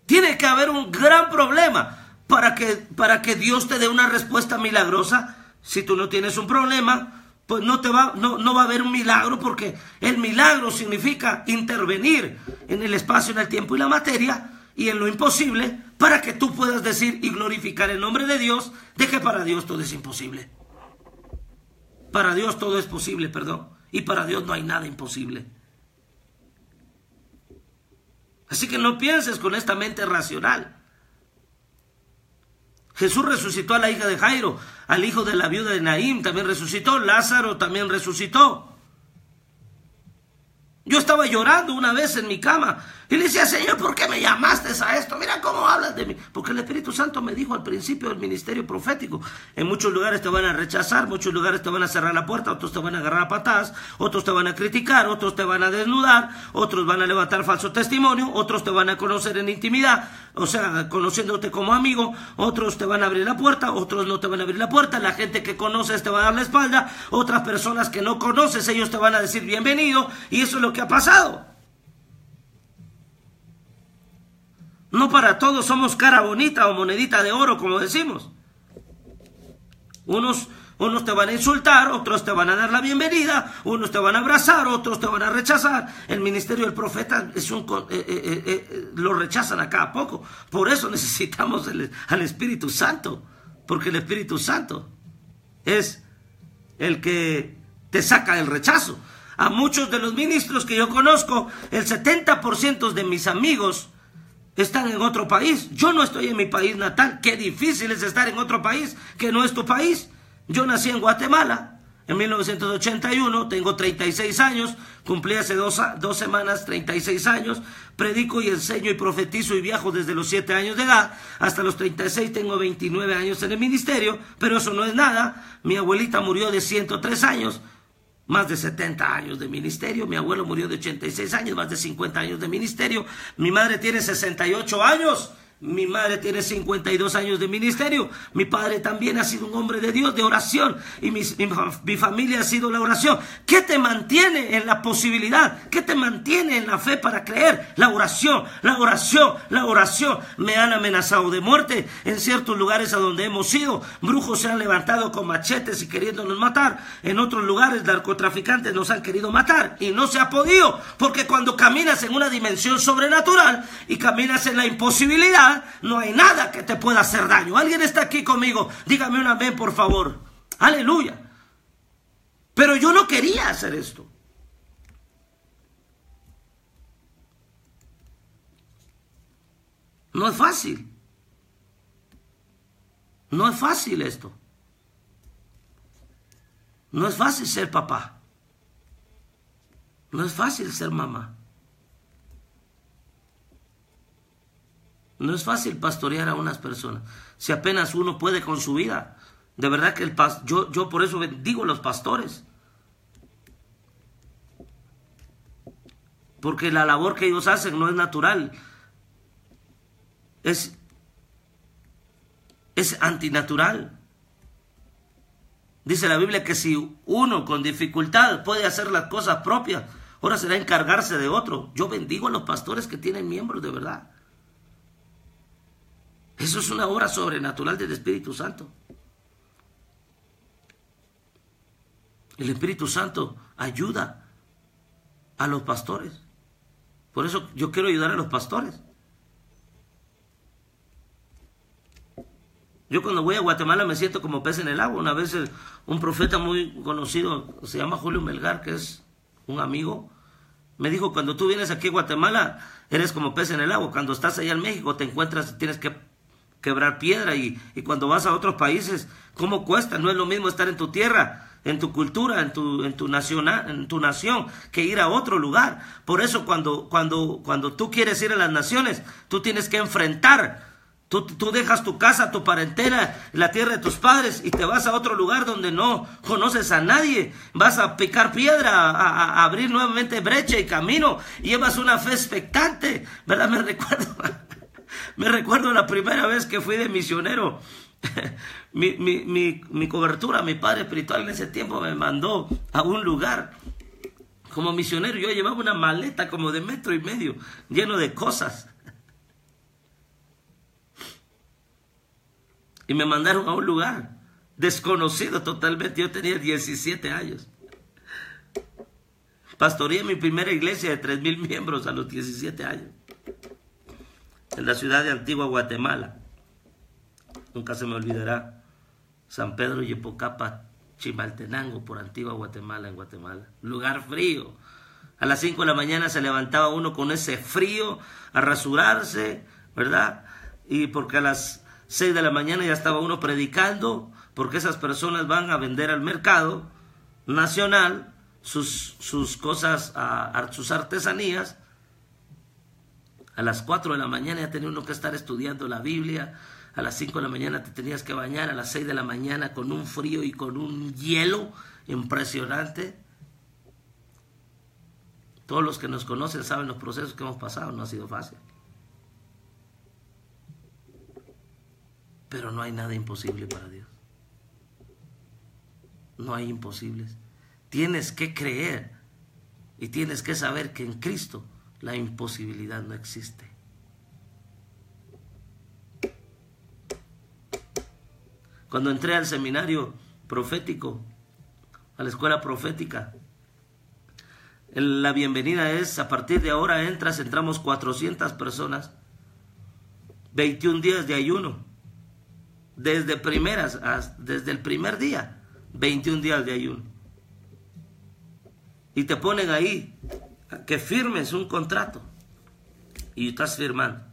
Tiene que haber un gran problema para que Dios te dé una respuesta milagrosa. Si tú no tienes un problema, pues no va a haber un milagro, porque el milagro significa intervenir en el espacio, en el tiempo y la materia y en lo imposible para que tú puedas decir y glorificar el nombre de Dios, de que para Dios todo es imposible. Para Dios todo es posible, y para Dios no hay nada imposible. Así que no pienses con esta mente racional. Jesús resucitó a la hija de Jairo, al hijo de la viuda de Naín también resucitó, Lázaro también resucitó. Yo estaba llorando una vez en mi cama y le decía, Señor, ¿por qué me llamaste a esto? Mira cómo hablas de mí. Porque el Espíritu Santo me dijo al principio del ministerio profético, en muchos lugares te van a rechazar, muchos lugares te van a cerrar la puerta, otros te van a agarrar a patadas, otros te van a criticar, otros te van a desnudar, otros van a levantar falso testimonio, otros te van a conocer en intimidad, o sea, conociéndote como amigo, otros te van a abrir la puerta, otros no te van a abrir la puerta, la gente que conoces te va a dar la espalda, otras personas que no conoces, ellos te van a decir bienvenido, y eso es lo que ha pasado. No para todos somos cara bonita o monedita de oro, como decimos. Unos te van a insultar, otros te van a dar la bienvenida, unos te van a abrazar, otros te van a rechazar. El ministerio del profeta lo rechazan a cada poco. Por eso necesitamos al Espíritu Santo, porque el Espíritu Santo es el que te saca del rechazo. A muchos de los ministros que yo conozco, el 70% de mis amigos están en otro país. Yo no estoy en mi país natal. Qué difícil es estar en otro país que no es tu país. Yo nací en Guatemala en 1981, tengo 36 años, cumplí hace dos semanas 36 años, predico y enseño y profetizo y viajo desde los 7 años de edad, hasta los 36 tengo 29 años en el ministerio, pero eso no es nada. Mi abuelita murió de 103 años, más de 70 años de ministerio. Mi abuelo murió de 86 años, más de 50 años de ministerio. Mi madre tiene 68 años Mi madre tiene 52 años de ministerio. Mi padre también ha sido un hombre de Dios, de oración. Y mi familia ha sido la oración. ¿Qué te mantiene en la posibilidad? ¿Qué te mantiene en la fe para creer? La oración, la oración, la oración. Me han amenazado de muerte en ciertos lugares a donde hemos ido. Brujos se han levantado con machetes y queriéndonos matar. En otros lugares narcotraficantes nos han querido matar. Y no se ha podido. Porque cuando caminas en una dimensión sobrenatural y caminas en la imposibilidad, no hay nada que te pueda hacer daño. ¿Alguien está aquí conmigo? Dígame un amén, por favor. Aleluya. Pero yo no quería hacer esto. No es fácil. No es fácil esto. No es fácil ser papá. No es fácil ser mamá. No es fácil pastorear a unas personas. Si apenas uno puede con su vida. De verdad que yo por eso bendigo a los pastores. Porque la labor que ellos hacen no es natural. Es antinatural. Dice la Biblia que si uno con dificultad puede hacer las cosas propias, ahora será encargarse de otro. Yo bendigo a los pastores que tienen miembros de verdad. Eso es una obra sobrenatural del Espíritu Santo. El Espíritu Santo ayuda a los pastores. Por eso yo quiero ayudar a los pastores. Yo cuando voy a Guatemala me siento como pez en el agua. Una vez un profeta muy conocido, se llama Julio Melgar, que es un amigo, me dijo: cuando tú vienes aquí a Guatemala, eres como pez en el agua. Cuando estás allá en México te encuentras, tienes que quebrar piedra, y cuando vas a otros países, ¿cómo cuesta? No es lo mismo estar en tu tierra, en tu cultura, en tu nación, que ir a otro lugar. Por eso cuando tú quieres ir a las naciones, tú tienes que enfrentar. Tú dejas tu casa, tu parentela, la tierra de tus padres, y te vas a otro lugar donde no conoces a nadie. Vas a picar piedra, a abrir nuevamente brecha y camino. Y llevas una fe expectante, ¿verdad? Me recuerdo la primera vez que fui de misionero. mi cobertura, mi padre espiritual en ese tiempo me mandó a un lugar como misionero. Yo llevaba una maleta como de 1,5 metros lleno de cosas. Y me mandaron a un lugar desconocido totalmente. Yo tenía 17 años. Pastoreé mi primera iglesia de 3,000 miembros a los 17 años. En la ciudad de Antigua Guatemala. Nunca se me olvidará. San Pedro Yepocapa, Chimaltenango, por Antigua Guatemala, en Guatemala. Lugar frío. A las 5 de la mañana se levantaba uno con ese frío a rasurarse, ¿verdad? Y porque a las 6 de la mañana ya estaba uno predicando, porque esas personas van a vender al mercado nacional sus cosas, sus artesanías. A las 4 de la mañana ya tenía uno que estar estudiando la Biblia. A las 5 de la mañana te tenías que bañar. A las 6 de la mañana con un frío y con un hielo impresionante. Todos los que nos conocen saben los procesos que hemos pasado. No ha sido fácil. Pero no hay nada imposible para Dios. No hay imposibles. Tienes que creer y tienes que saber que en Cristo la imposibilidad no existe. Cuando entré al seminario profético, a la escuela profética, la bienvenida es: a partir de ahora entramos 400 personas, 21 días de ayuno, desde el primer día, 21 días de ayuno. Y te ponen ahí que firmes un contrato y estás firmando.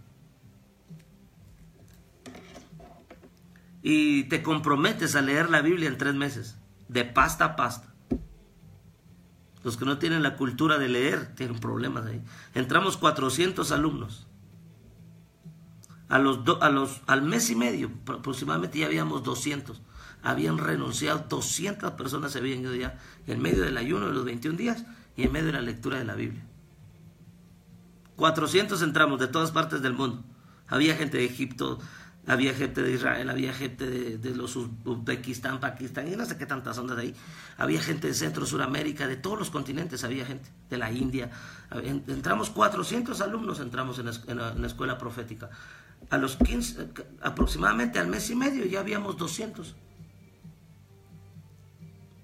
Y te comprometes a leer la Biblia en 3 meses, de pasta a pasta. Los que no tienen la cultura de leer tienen problemas ahí. Entramos 400 alumnos. Al mes y medio aproximadamente ya habíamos 200. Habían renunciado, 200 personas se habían ido ya en medio del ayuno de los 21 días y en medio de la lectura de la Biblia. 400 entramos de todas partes del mundo. Había gente de Egipto, había gente de Israel, había gente de los Uzbekistán, Pakistán, y no sé qué tantas ondas de ahí. Había gente de Centro, Suramérica, de todos los continentes había gente, de la India. Entramos 400 alumnos, entramos en la escuela profética. A los 15, aproximadamente al mes y medio, ya habíamos 200.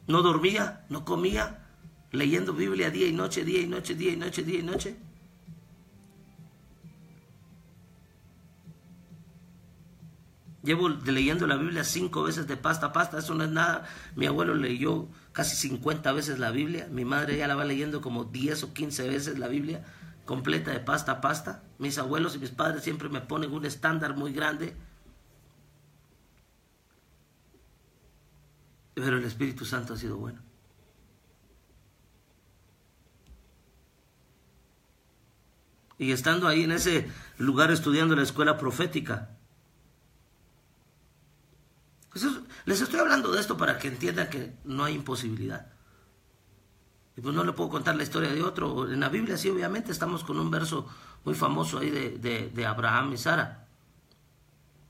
No dormía, no comía, leyendo Biblia día y noche, día y noche, día y noche, día y noche. Llevo leyendo la Biblia 5 veces de pasta a pasta, eso no es nada. Mi abuelo leyó casi 50 veces la Biblia, mi madre ya la va leyendo como 10 o 15 veces la Biblia, completa de pasta a pasta. Mis abuelos y mis padres siempre me ponen un estándar muy grande. Pero el Espíritu Santo ha sido bueno. Y estando ahí en ese lugar estudiando la escuela profética, les estoy hablando de esto para que entiendan que no hay imposibilidad. Y pues no le puedo contar la historia de otro. En la Biblia sí, obviamente, estamos con un verso muy famoso ahí de Abraham y Sara.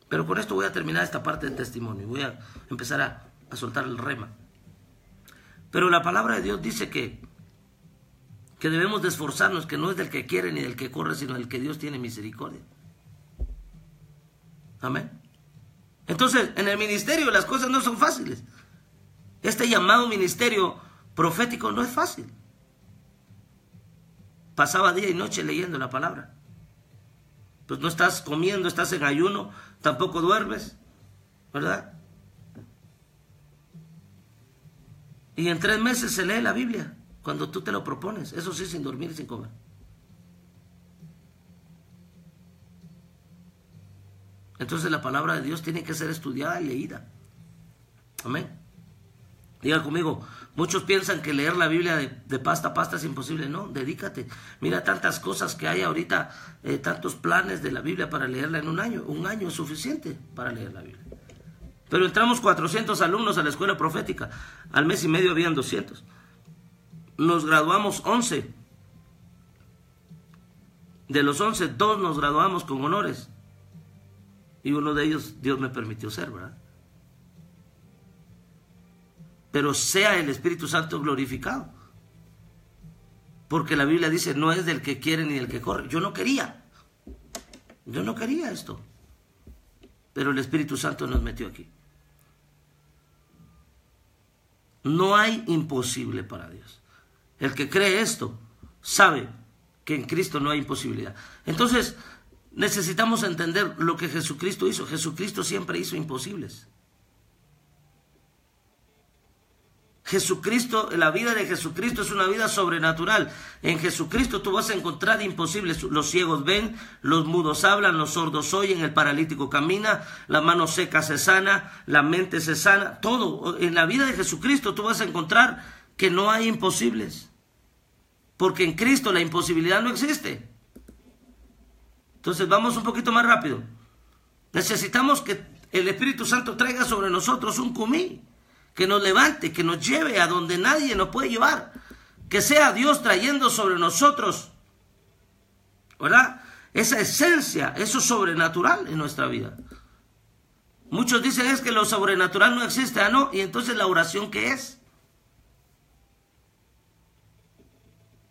Pero con esto voy a terminar esta parte del testimonio. Voy a empezar a soltar el rema. Pero la palabra de Dios dice que debemos de esforzarnos, que no es del que quiere ni del que corre, sino del que Dios tiene misericordia. Amén. Entonces, en el ministerio las cosas no son fáciles. Este llamado ministerio profético no es fácil. Pasaba día y noche leyendo la palabra. Pues no estás comiendo, estás en ayuno, tampoco duermes, ¿verdad? Y en 3 meses se lee la Biblia, cuando tú te lo propones, eso sí, sin dormir y sin comer. Entonces la palabra de Dios tiene que ser estudiada y leída. Amén. Diga conmigo, muchos piensan que leer la Biblia de pasta a pasta es imposible. No, dedícate. Mira tantas cosas que hay ahorita, tantos planes de la Biblia para leerla en un año. Un año es suficiente para leer la Biblia. Pero entramos 400 alumnos a la escuela profética. Al mes y medio habían 200. Nos graduamos 11. De los 11, 2 nos graduamos con honores. Y uno de ellos Dios me permitió ser, ¿verdad? Pero sea el Espíritu Santo glorificado. Porque la Biblia dice, no es del que quiere ni del que corre. Yo no quería esto. Pero el Espíritu Santo nos metió aquí. No hay imposible para Dios. El que cree esto sabe que en Cristo no hay imposibilidad. Entonces, necesitamos entender lo que Jesucristo hizo. Jesucristo siempre hizo imposibles. Jesucristo, la vida de Jesucristo es una vida sobrenatural. En Jesucristo tú vas a encontrar imposibles. Los ciegos ven, los mudos hablan, los sordos oyen, el paralítico camina, la mano seca se sana, la mente se sana. Todo. En la vida de Jesucristo tú vas a encontrar que no hay imposibles. Porque en Cristo la imposibilidad no existe. Entonces vamos un poquito más rápido. Necesitamos que el Espíritu Santo traiga sobre nosotros un cumí, que nos levante, que nos lleve a donde nadie nos puede llevar, que sea Dios trayendo sobre nosotros, ¿verdad? Esa esencia, eso sobrenatural en nuestra vida. Muchos dicen es que lo sobrenatural no existe, ¿ah, no? Y entonces la oración, ¿qué es?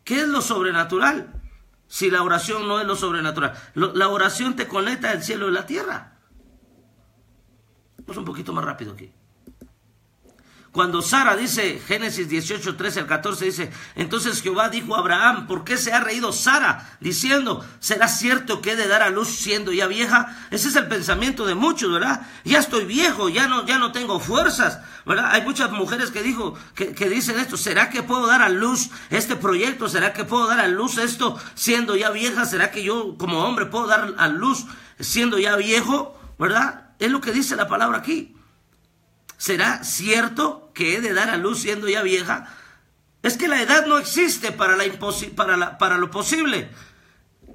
¿Qué es lo sobrenatural? Si la oración no es lo sobrenatural. La oración te conecta al cielo y la tierra. Vamos un poquito más rápido aquí. Cuando Sara dice, Génesis 18, 13 al 14, dice, entonces Jehová dijo a Abraham, ¿por qué se ha reído Sara? Diciendo, ¿será cierto que he de dar a luz siendo ya vieja? Ese es el pensamiento de muchos, ¿verdad? Ya estoy viejo, ya no tengo fuerzas, ¿verdad? Hay muchas mujeres que dicen esto, ¿será que puedo dar a luz este proyecto? ¿Será que puedo dar a luz esto siendo ya vieja? ¿Será que yo como hombre puedo dar a luz siendo ya viejo? ¿Verdad? Es lo que dice la palabra aquí. ¿Será cierto que he de dar a luz siendo ya vieja? Es que la edad no existe para lo posible.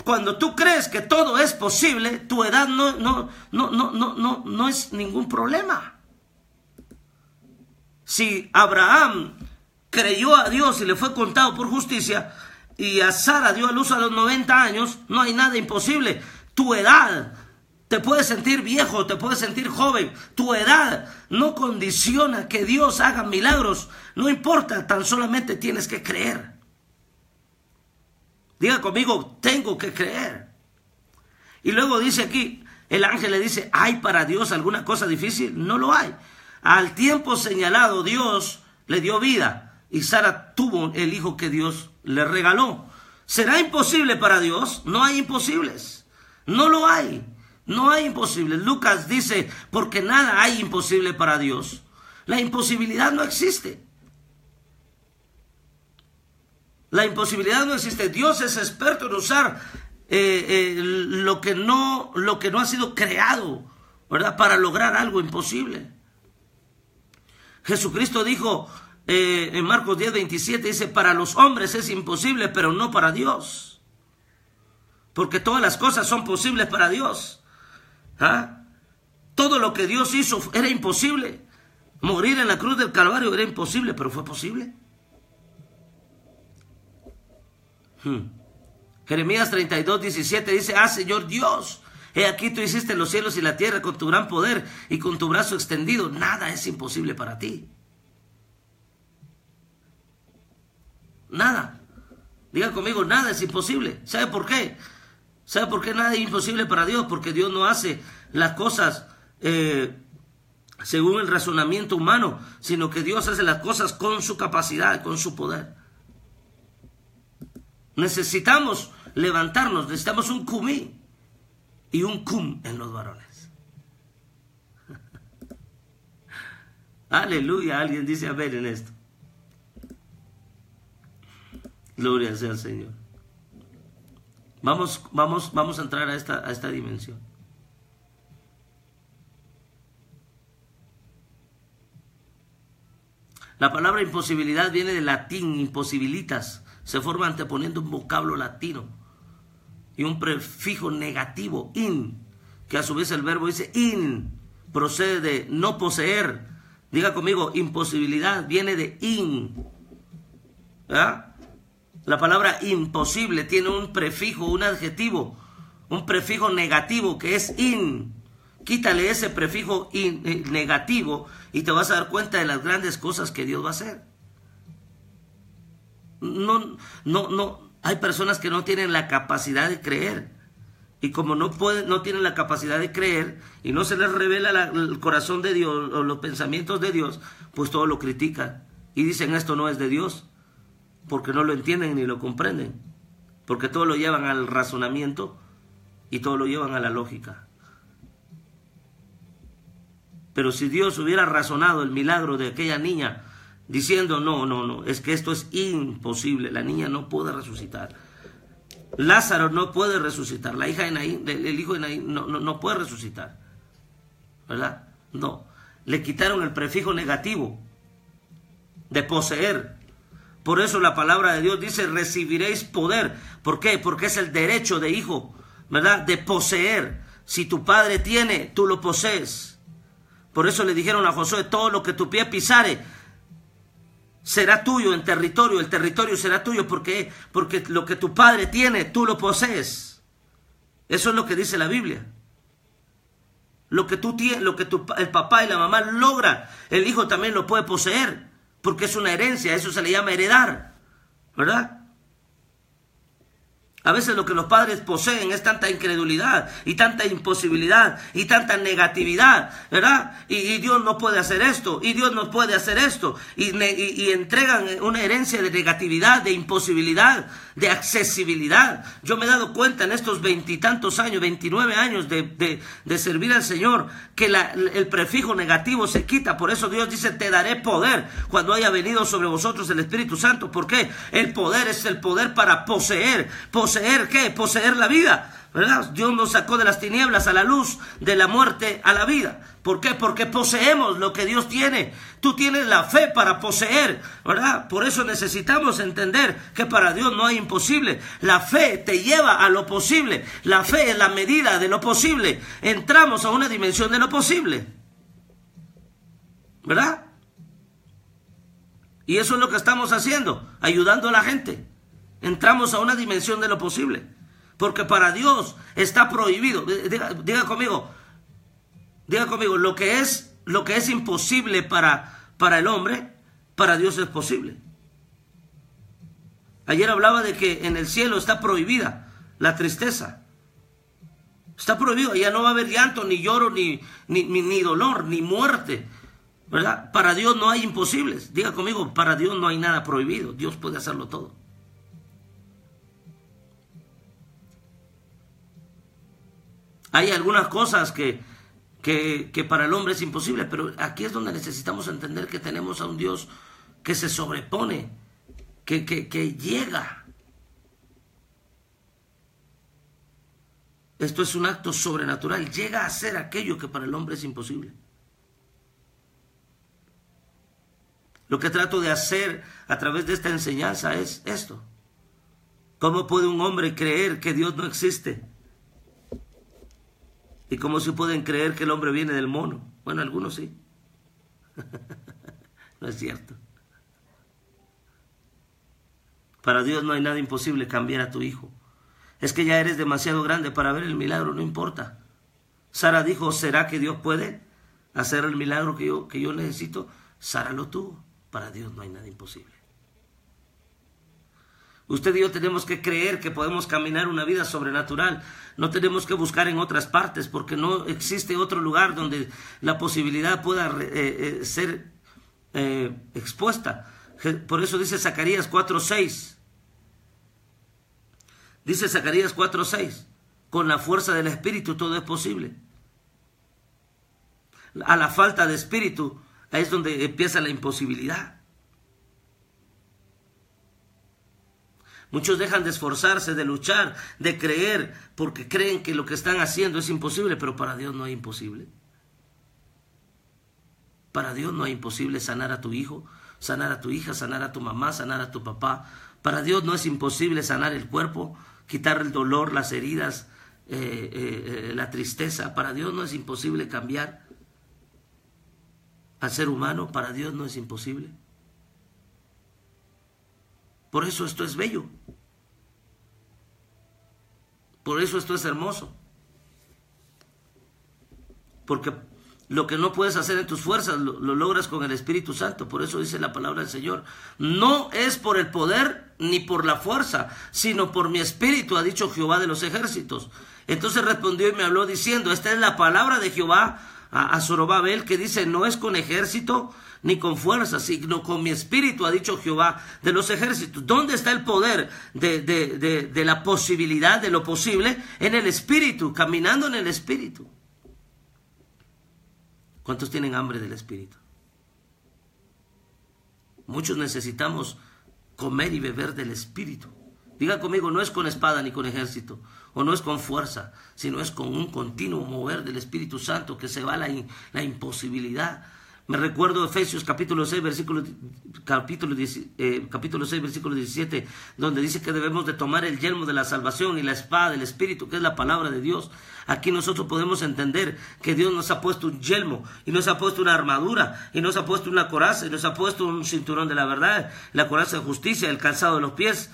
Cuando tú crees que todo es posible, tu edad no es ningún problema. Si Abraham creyó a Dios y le fue contado por justicia, y a Sara dio a luz a los 90 años, no hay nada imposible. Tu edad Te puedes sentir viejo, te puedes sentir joven. Tu edad no condiciona que Dios haga milagros. No importa, tan solamente tienes que creer. Diga conmigo, tengo que creer. Y luego dice aquí, el ángel le dice, ¿hay para Dios alguna cosa difícil? No lo hay. Al tiempo señalado Dios le dio vida y Sara tuvo el hijo que Dios le regaló. ¿Será imposible para Dios? No hay imposibles. No lo hay. No hay imposibles. Lucas dice, porque nada hay imposible para Dios. La imposibilidad no existe. La imposibilidad no existe. Dios es experto en usar lo que no ha sido creado, ¿verdad?, para lograr algo imposible. Jesucristo dijo en Marcos 10:27, dice, para los hombres es imposible, pero no para Dios. Porque todas las cosas son posibles para Dios. ¿Ah? Todo lo que Dios hizo era imposible. Morir en la cruz del Calvario era imposible, pero fue posible. Jeremías 32:17 dice, Señor Dios, he aquí tú hiciste los cielos y la tierra con tu gran poder y con tu brazo extendido. Nada es imposible para ti. Nada. Diga conmigo, nada es imposible. ¿Sabe por qué? ¿Sabe por qué nada es imposible para Dios? Porque Dios no hace las cosas según el razonamiento humano, sino que Dios hace las cosas con su capacidad, con su poder. Necesitamos levantarnos, necesitamos un cumí y un cum en los varones. Aleluya, alguien dice amén en esto. Gloria sea al Señor. Vamos a entrar a esta dimensión. La palabra imposibilidad viene del latín imposibilitas. Se forma anteponiendo un vocablo latino y un prefijo negativo, in, que a su vez el verbo dice in, procede de no poseer. Diga conmigo, imposibilidad viene de in. ¿Verdad? La palabra imposible tiene un prefijo, un adjetivo, un prefijo negativo que es in. Quítale ese prefijo negativo y te vas a dar cuenta de las grandes cosas que Dios va a hacer. No, hay personas que no tienen la capacidad de creer. Y como no tienen la capacidad de creer y no se les revela el corazón de Dios o los pensamientos de Dios, pues todo lo critican. Y dicen, esto no es de Dios, porque no lo entienden ni lo comprenden. Porque todo lo llevan al razonamiento y todo lo llevan a la lógica. Pero si Dios hubiera razonado el milagro de aquella niña, diciendo, no, es que esto es imposible, la niña no puede resucitar. Lázaro no puede resucitar, la hija de Naín, el hijo de Naín no puede resucitar. ¿Verdad? No. Le quitaron el prefijo negativo de poseer. Por eso la palabra de Dios dice, recibiréis poder. ¿Por qué? Porque es el derecho de hijo, ¿verdad?, de poseer. Si tu padre tiene, tú lo posees. Por eso le dijeron a Josué, todo lo que tu pie pisare será tuyo en territorio, el territorio será tuyo. Porque lo que tu padre tiene, tú lo posees. Eso es lo que dice la Biblia. Lo que tú tienes, el papá y la mamá logran, el hijo también lo puede poseer, porque es una herencia, eso se le llama heredar, ¿verdad? A veces lo que los padres poseen es tanta incredulidad y tanta imposibilidad y tanta negatividad, ¿verdad? Y Dios no puede hacer esto, y Dios no puede hacer esto, y entregan una herencia de negatividad, de imposibilidad, de accesibilidad. Yo me he dado cuenta en estos 20 y tantos años, 29 años de servir al Señor, que el prefijo negativo se quita. Por eso Dios dice, te daré poder cuando haya venido sobre vosotros el Espíritu Santo. ¿Por qué? El poder es el poder para poseer. ¿Poseer qué? Poseer la vida, ¿verdad? Dios nos sacó de las tinieblas a la luz, de la muerte a la vida. ¿Por qué? Porque poseemos lo que Dios tiene. Tú tienes la fe para poseer, ¿verdad? Por eso necesitamos entender que para Dios no hay imposible. La fe te lleva a lo posible. La fe es la medida de lo posible. Entramos a una dimensión de lo posible, ¿verdad? Y eso es lo que estamos haciendo, ayudando a la gente. Entramos a una dimensión de lo posible. Porque para Dios está prohibido. Diga conmigo, lo que es imposible para el hombre, para Dios es posible. Ayer hablaba de que en el cielo está prohibida la tristeza. Está prohibido, ya no va a haber llanto, ni lloro, ni dolor, ni muerte, ¿verdad? Para Dios no hay imposibles. Diga conmigo, para Dios no hay nada prohibido. Dios puede hacerlo todo. Hay algunas cosas que para el hombre es imposible, pero aquí es donde necesitamos entender que tenemos a un Dios que se sobrepone, que llega. Esto es un acto sobrenatural, llega a ser aquello que para el hombre es imposible. Lo que trato de hacer a través de esta enseñanza es esto. ¿Cómo puede un hombre creer que Dios no existe? ¿Y cómo se pueden creer que el hombre viene del mono? Bueno, algunos sí. No es cierto. Para Dios no hay nada imposible cambiar a tu hijo. Es que ya eres demasiado grande para ver el milagro, no importa. Sara dijo, ¿será que Dios puede hacer el milagro que yo necesito? Sara lo tuvo. Para Dios no hay nada imposible. Usted y yo tenemos que creer que podemos caminar una vida sobrenatural. No tenemos que buscar en otras partes, porque no existe otro lugar donde la posibilidad pueda ser expuesta. Por eso dice Zacarías 4:6. Dice Zacarías 4:6, con la fuerza del Espíritu todo es posible. A la falta de Espíritu, ahí es donde empieza la imposibilidad. Muchos dejan de esforzarse, de luchar, de creer, porque creen que lo que están haciendo es imposible, pero para Dios no hay imposible. Para Dios no hay imposible sanar a tu hijo, sanar a tu hija, sanar a tu mamá, sanar a tu papá. Para Dios no es imposible sanar el cuerpo, quitar el dolor, las heridas, la tristeza. Para Dios no es imposible cambiar al ser humano. Para Dios no es imposible. Por eso esto es bello. Por eso esto es hermoso. Porque lo que no puedes hacer en tus fuerzas lo logras con el Espíritu Santo. Por eso dice la palabra del Señor. No es por el poder ni por la fuerza, sino por mi espíritu, ha dicho Jehová de los ejércitos. Entonces respondió y me habló diciendo, esta es la palabra de Jehová a Zorobabel, que dice, no es con ejército ni con fuerza, sino con mi espíritu, ha dicho Jehová de los ejércitos. ¿Dónde está el poder de la posibilidad, de lo posible? En el espíritu, caminando en el espíritu. ¿Cuántos tienen hambre del espíritu? Muchos necesitamos comer y beber del espíritu. Diga conmigo, no es con espada ni con ejército, o no es con fuerza, sino es con un continuo mover del Espíritu Santo que se va la imposibilidad. Me recuerdo Efesios capítulo 6, versículo 17, donde dice que debemos de tomar el yelmo de la salvación y la espada del Espíritu, que es la palabra de Dios. Aquí nosotros podemos entender que Dios nos ha puesto un yelmo, y nos ha puesto una armadura, y nos ha puesto una coraza, y nos ha puesto un cinturón de la verdad, la coraza de justicia, el calzado de los pies.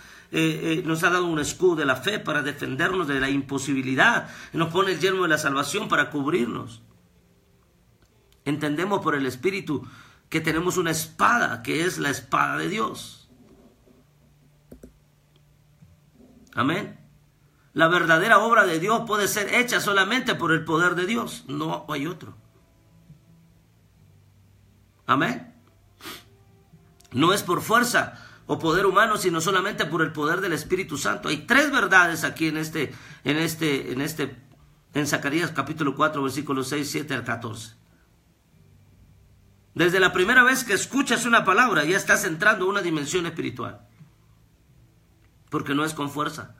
Nos ha dado un escudo de la fe para defendernos de la imposibilidad. Nos pone el yelmo de la salvación para cubrirnos. Entendemos por el Espíritu que tenemos una espada, que es la espada de Dios. Amén. La verdadera obra de Dios puede ser hecha solamente por el poder de Dios. No hay otro. Amén. No es por fuerza o poder humano, sino solamente por el poder del Espíritu Santo. Hay tres verdades aquí en Zacarías capítulo 4, versículos 6, 7 al 14. Desde la primera vez que escuchas una palabra, ya estás entrando a una dimensión espiritual. Porque no es con fuerza.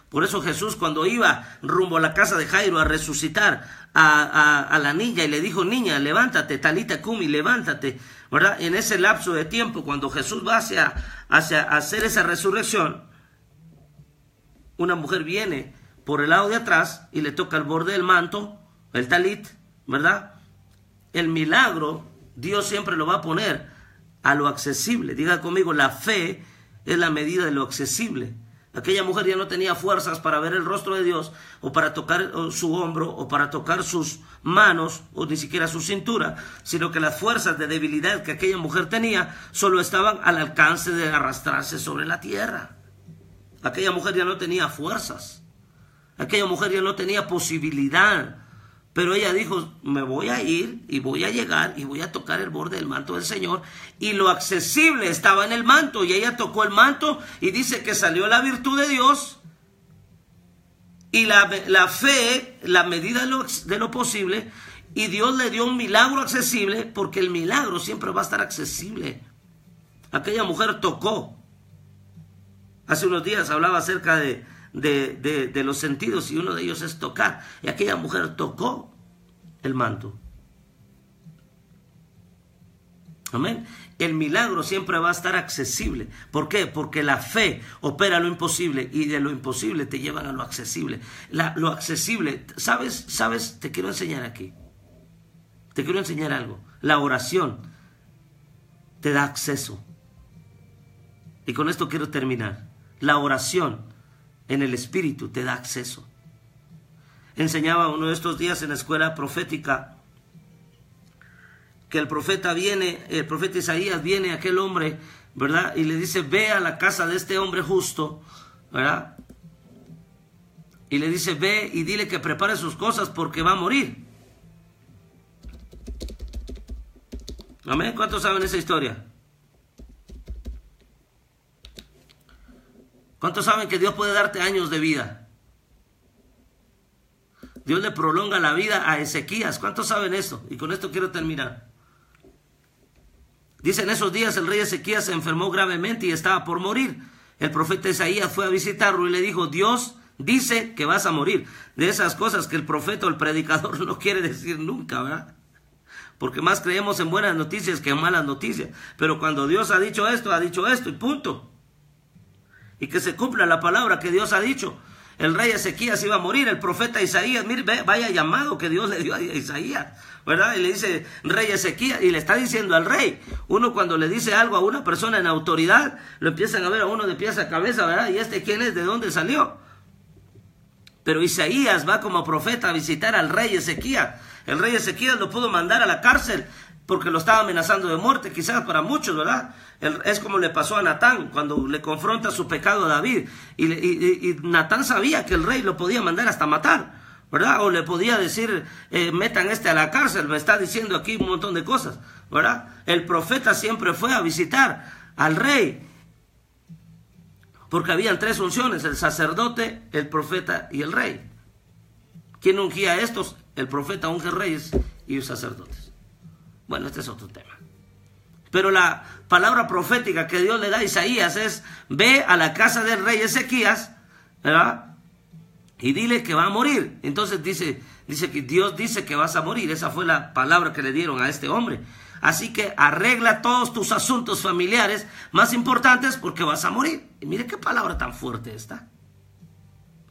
Por eso Jesús, cuando iba rumbo a la casa de Jairo a resucitar a la niña, y le dijo, niña, levántate, talita cumi, levántate, ¿verdad? En ese lapso de tiempo, cuando Jesús va hacia hacer esa resurrección, una mujer viene por el lado de atrás y le toca el borde del manto, el talit, ¿verdad? El milagro, Dios siempre lo va a poner a lo accesible. Diga conmigo, la fe es la medida de lo accesible. Aquella mujer ya no tenía fuerzas para ver el rostro de Dios, o para tocar su hombro, o para tocar sus manos, o ni siquiera su cintura, sino que las fuerzas de debilidad que aquella mujer tenía solo estaban al alcance de arrastrarse sobre la tierra. Aquella mujer ya no tenía fuerzas. Aquella mujer ya no tenía posibilidad. Pero ella dijo, me voy a ir y voy a llegar y voy a tocar el borde del manto del Señor. Y lo accesible estaba en el manto. Y ella tocó el manto y dice que salió la virtud de Dios. Y la fe, la medida de lo posible. Y Dios le dio un milagro accesible, porque el milagro siempre va a estar accesible. Aquella mujer tocó. Hace unos días hablaba acerca de los sentidos, y uno de ellos es tocar, y aquella mujer tocó el manto. Amén. El milagro siempre va a estar accesible. ¿Por qué? Porque la fe opera lo imposible, y de lo imposible te llevan a lo accesible. Lo accesible, ¿sabes? Te quiero enseñar aquí. Te quiero enseñar algo. La oración te da acceso. Y con esto quiero terminar. La oración en el Espíritu te da acceso. Enseñaba uno de estos días en la escuela profética que el profeta Isaías viene a aquel hombre, ¿verdad? Y le dice, ve a la casa de este hombre justo, ¿verdad? Y le dice, ve y dile que prepare sus cosas porque va a morir. Amén. ¿Cuántos saben esa historia? ¿Cuántos saben que Dios puede darte años de vida? Dios le prolonga la vida a Ezequías. ¿Cuántos saben eso? Y con esto quiero terminar. Dice, en esos días el rey Ezequías se enfermó gravemente y estaba por morir. El profeta Isaías fue a visitarlo y le dijo, Dios dice que vas a morir. De esas cosas que el profeta o el predicador no quiere decir nunca, ¿verdad? Porque más creemos en buenas noticias que en malas noticias. Pero cuando Dios ha dicho esto y punto. Y que se cumpla la palabra que Dios ha dicho. El rey Ezequías iba a morir, el profeta Isaías, mire, vaya llamado que Dios le dio a Isaías, ¿verdad? Y le dice, rey Ezequías, y le está diciendo al rey. Uno cuando le dice algo a una persona en autoridad, lo empiezan a ver a uno de pies a cabeza, ¿verdad? ¿Y este quién es? ¿De dónde salió? Pero Isaías va como profeta a visitar al rey Ezequías. El rey Ezequías lo pudo mandar a la cárcel porque lo estaba amenazando de muerte, quizás para muchos, ¿verdad? Es como le pasó a Natán cuando le confronta su pecado a David. Y Natán sabía que el rey lo podía mandar hasta matar, ¿verdad? O le podía decir, metan a la cárcel, me está diciendo aquí un montón de cosas, ¿verdad? El profeta siempre fue a visitar al rey, porque habían tres unciones, el sacerdote, el profeta y el rey. ¿Quién ungía a estos? El profeta unge reyes y los sacerdotes. Bueno, este es otro tema. Pero la palabra profética que Dios le da a Isaías es, ve a la casa del rey Ezequías, ¿verdad? Y dile que va a morir. Entonces dice que Dios dice que vas a morir. Esa fue la palabra que le dieron a este hombre. Así que arregla todos tus asuntos familiares más importantes porque vas a morir. Y mire qué palabra tan fuerte está.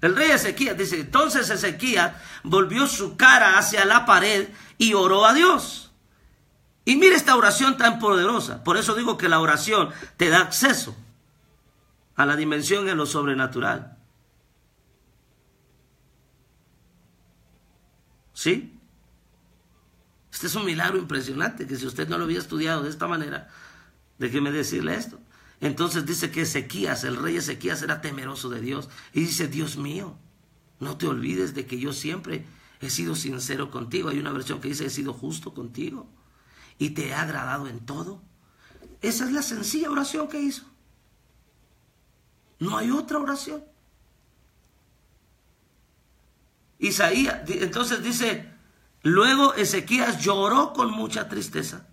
El rey Ezequías dice, entonces Ezequías volvió su cara hacia la pared y oró a Dios. Y mire esta oración tan poderosa. Por eso digo que la oración te da acceso a la dimensión en lo sobrenatural. ¿Sí? Este es un milagro impresionante, que si usted no lo había estudiado de esta manera, déjeme decirle esto. Entonces dice que Ezequías, el rey Ezequías, era temeroso de Dios. Y dice, Dios mío, no te olvides de que yo siempre he sido sincero contigo. Hay una versión que dice, he sido justo contigo. Y te he agradado en todo. Esa es la sencilla oración que hizo. No hay otra oración. Isaías, entonces dice, luego Ezequías lloró con mucha tristeza.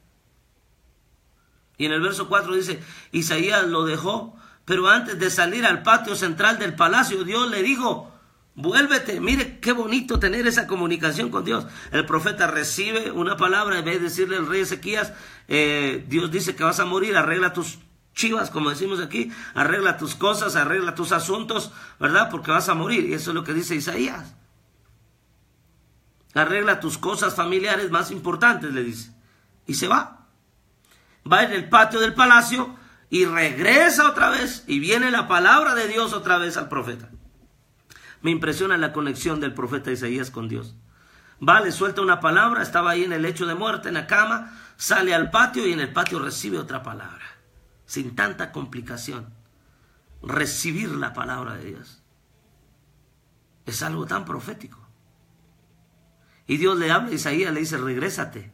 Y en el verso 4 dice, Isaías lo dejó, pero antes de salir al patio central del palacio, Dios le dijo, vuélvete. Mire qué bonito tener esa comunicación con Dios. El profeta recibe una palabra, en vez de decirle al rey Ezequías, Dios dice que vas a morir, arregla tus chivas, como decimos aquí, arregla tus cosas, arregla tus asuntos, ¿verdad? Porque vas a morir. Y eso es lo que dice Isaías. Arregla tus cosas familiares más importantes, le dice. Y se va. Va en el patio del palacio y regresa otra vez y viene la palabra de Dios otra vez al profeta. Me impresiona la conexión del profeta Isaías con Dios. Vale, suelta una palabra, estaba ahí en el lecho de muerte, en la cama, sale al patio y en el patio recibe otra palabra, sin tanta complicación. Recibir la palabra de Dios es algo tan profético. Y Dios le habla a Isaías, le dice, regrésate,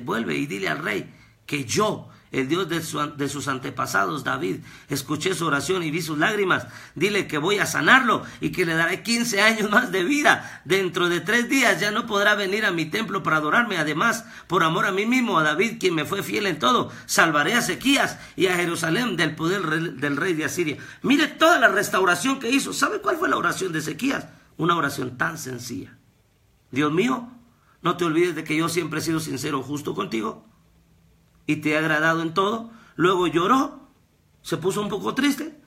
vuelve y dile al rey que yo, el Dios de sus antepasados, David, escuché su oración y vi sus lágrimas. Dile que voy a sanarlo y que le daré 15 años más de vida. Dentro de 3 días ya no podrá venir a mi templo para adorarme. Además, por amor a mí mismo, a David, quien me fue fiel en todo, salvaré a Ezequías y a Jerusalén del poder del rey de Asiria. Mire toda la restauración que hizo. ¿Sabe cuál fue la oración de Ezequías? Una oración tan sencilla. Dios mío, no te olvides de que yo siempre he sido sincero, justo contigo, y te he agradado en todo. Luego lloró, se puso un poco triste.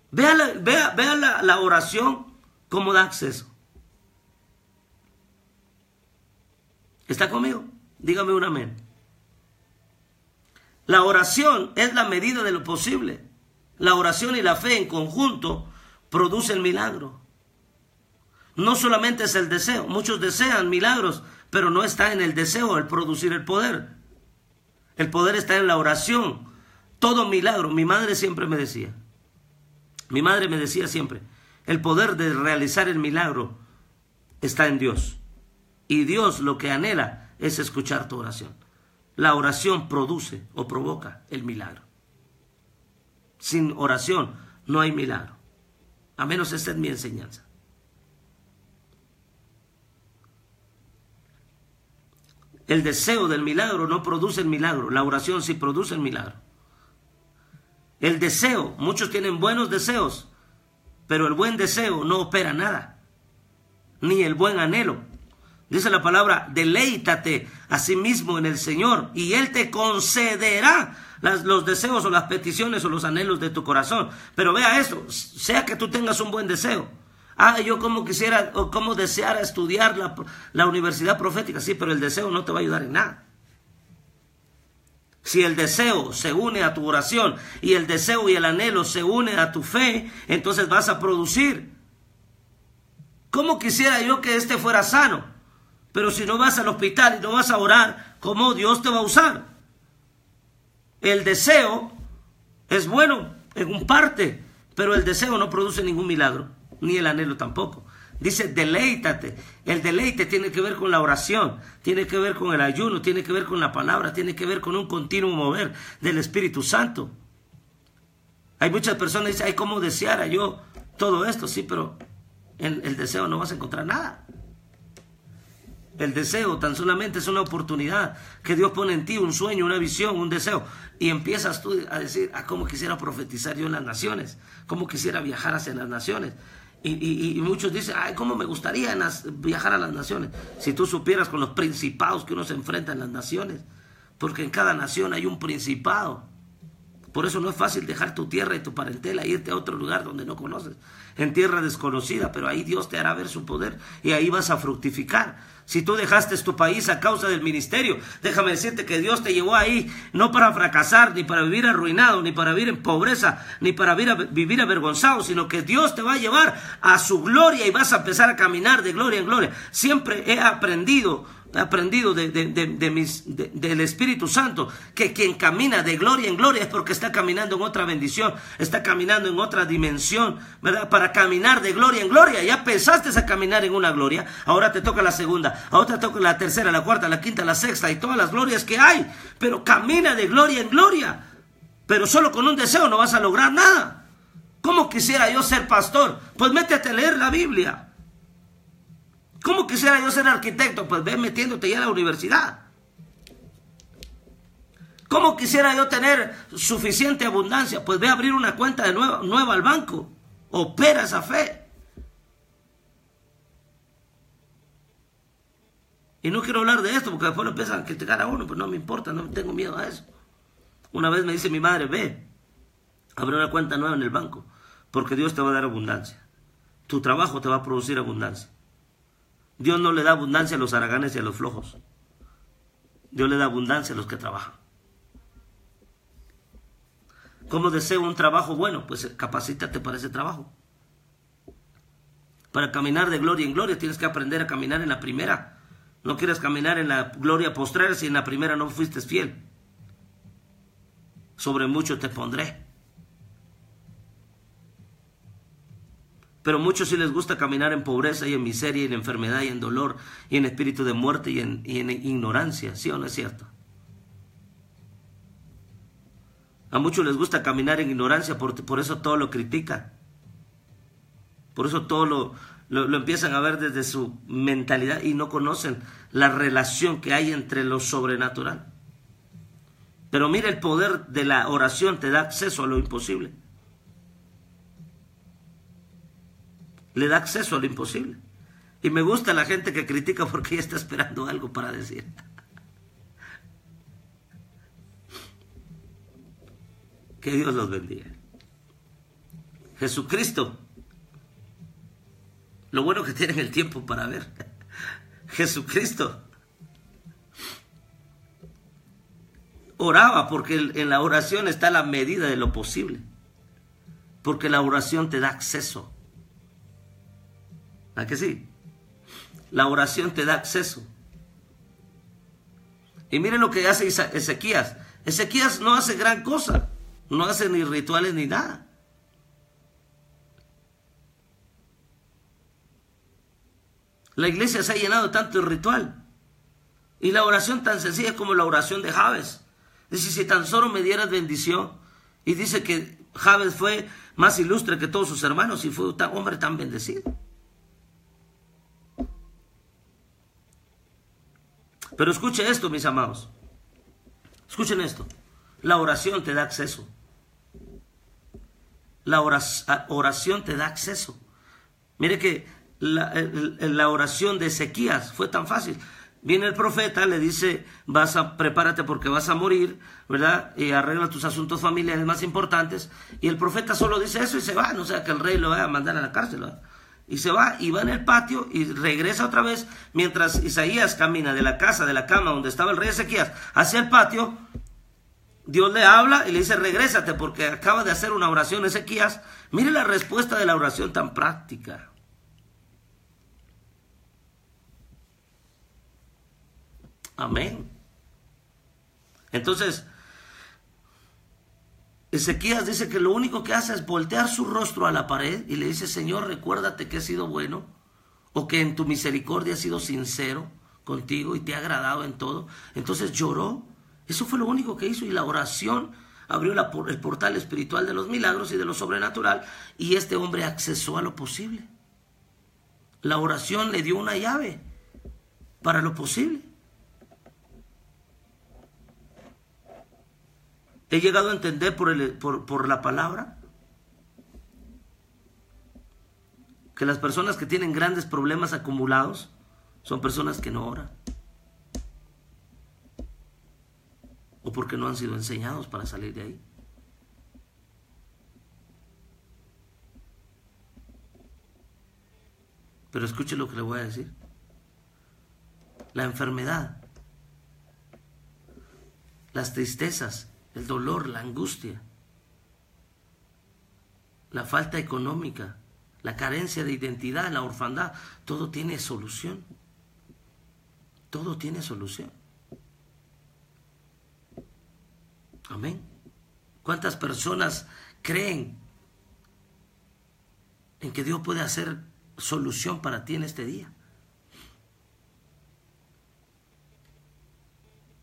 Vea la oración cómo da acceso. ¿Está conmigo? Dígame un amén. La oración es la medida de lo posible. La oración y la fe en conjunto producen milagro. No solamente es el deseo. Muchos desean milagros, pero no está en el deseo el producir el poder. El poder está en la oración. Todo milagro, mi madre me decía siempre, el poder de realizar el milagro está en Dios. Y Dios lo que anhela es escuchar tu oración. La oración produce o provoca el milagro. Sin oración no hay milagro. A menos esta es mi enseñanza. El deseo del milagro no produce el milagro. La oración sí produce el milagro. El deseo, muchos tienen buenos deseos, pero el buen deseo no opera nada. Ni el buen anhelo. Dice la palabra, deleítate a sí mismo en el Señor y Él te concederá los deseos o las peticiones o los anhelos de tu corazón. Pero vea esto, sea que tú tengas un buen deseo. Yo como quisiera o como deseara estudiar la universidad profética. Sí, pero el deseo no te va a ayudar en nada. Si el deseo se une a tu oración y el deseo y el anhelo se une a tu fe, entonces vas a producir. ¿Cómo quisiera yo que este fuera sano? Pero si no vas al hospital y no vas a orar, ¿cómo Dios te va a usar? El deseo es bueno en un parte, pero el deseo no produce ningún milagro. Ni el anhelo tampoco. Dice deleítate. El deleite tiene que ver con la oración, tiene que ver con el ayuno, tiene que ver con la palabra, tiene que ver con un continuo mover del Espíritu Santo. Hay muchas personas que dicen, ¿cómo deseara yo todo esto? Sí, pero en el deseo no vas a encontrar nada. El deseo tan solamente es una oportunidad que Dios pone en ti, un sueño, una visión, un deseo. Y empiezas tú a decir, cómo quisiera profetizar yo en las naciones, cómo quisiera viajar hacia las naciones. Y muchos dicen, cómo me gustaría viajar a las naciones. Si tú supieras con los principados que uno se enfrenta en las naciones, porque en cada nación hay un principado. Por eso no es fácil dejar tu tierra y tu parentela e irte a otro lugar donde no conoces, en tierra desconocida, pero ahí Dios te hará ver su poder y ahí vas a fructificar. Si tú dejaste tu país a causa del ministerio, déjame decirte que Dios te llevó ahí no para fracasar, ni para vivir arruinado, ni para vivir en pobreza, ni para vivir avergonzado, sino que Dios te va a llevar a su gloria y vas a empezar a caminar de gloria en gloria. Siempre he aprendido del Espíritu Santo que quien camina de gloria en gloria es porque está caminando en otra bendición, está caminando en otra dimensión, ¿verdad? Para caminar de gloria en gloria, ya pensaste a caminar en una gloria, ahora te toca la segunda, ahora te toca la tercera, la cuarta, la quinta, la sexta y todas las glorias que hay, pero camina de gloria en gloria. Pero solo con un deseo no vas a lograr nada. ¿Cómo quisiera yo ser pastor? Pues métete a leer la Biblia. ¿Cómo quisiera yo ser arquitecto? Pues ve metiéndote ya a la universidad. ¿Cómo quisiera yo tener suficiente abundancia? Pues ve a abrir una cuenta de nueva al banco. Opera esa fe. Y no quiero hablar de esto porque después lo empiezan a criticar a uno. Pues no me importa, no tengo miedo a eso. Una vez me dice mi madre, ve, abre una cuenta nueva en el banco porque Dios te va a dar abundancia. Tu trabajo te va a producir abundancia. Dios no le da abundancia a los haraganes y a los flojos. Dios le da abundancia a los que trabajan. ¿Cómo deseo un trabajo bueno? Pues capacítate para ese trabajo. Para caminar de gloria en gloria tienes que aprender a caminar en la primera. No quieres caminar en la gloria postrera si en la primera no fuiste fiel. Sobre mucho te pondré. Pero a muchos sí les gusta caminar en pobreza y en miseria y en enfermedad y en dolor y en espíritu de muerte y en ignorancia. ¿Sí o no es cierto? A muchos les gusta caminar en ignorancia, por eso todo lo critican. Por eso todo lo empiezan a ver desde su mentalidad y no conocen la relación que hay entre lo sobrenatural. Pero mira, el poder de la oración te da acceso a lo imposible. Le da acceso a lo imposible. Y me gusta la gente que critica porque ella está esperando algo para decir. Que Dios los bendiga. Jesucristo. Lo bueno que tienen el tiempo para ver. Jesucristo oraba porque en la oración está la medida de lo posible. Porque la oración te da acceso. ¿A que sí? La oración te da acceso. Y miren lo que hace Ezequías. Ezequías no hace gran cosa. No hace ni rituales ni nada. La iglesia se ha llenado tanto de ritual. Y la oración tan sencilla como la oración de Jabes. Dice, si tan solo me dieras bendición. Y dice que Jabes fue más ilustre que todos sus hermanos y fue un hombre tan bendecido. Pero escuchen esto, mis amados. Escuchen esto. La oración te da acceso. La oración te da acceso. Mire que la oración de Ezequías fue tan fácil. Viene el profeta, le dice, prepárate porque vas a morir, ¿verdad? Y arregla tus asuntos familiares más importantes. Y el profeta solo dice eso y se va. No sea que el rey lo vaya a mandar a la cárcel, ¿verdad? Y se va, y va en el patio y regresa otra vez. Mientras Isaías camina de la casa, de la cama donde estaba el rey Ezequías, hacia el patio, Dios le habla y le dice, regrésate porque acaba de hacer una oración Ezequías. Mire la respuesta de la oración tan práctica. Amén. Entonces, Ezequías dice que lo único que hace es voltear su rostro a la pared y le dice, Señor, recuérdate que he sido bueno, o que en tu misericordia he sido sincero contigo y te he agradado en todo. Entonces lloró. Eso fue lo único que hizo, y la oración abrió el portal espiritual de los milagros y de lo sobrenatural, y este hombre accesó a lo posible. La oración le dio una llave para lo posible. He llegado a entender por la palabra que las personas que tienen grandes problemas acumulados son personas que no oran. O porque no han sido enseñados para salir de ahí. Pero escuche lo que le voy a decir. La enfermedad, las tristezas, el dolor, la angustia, la falta económica, la carencia de identidad, la orfandad, todo tiene solución. Todo tiene solución. Amén. ¿Cuántas personas creen en que Dios puede hacer solución para ti en este día?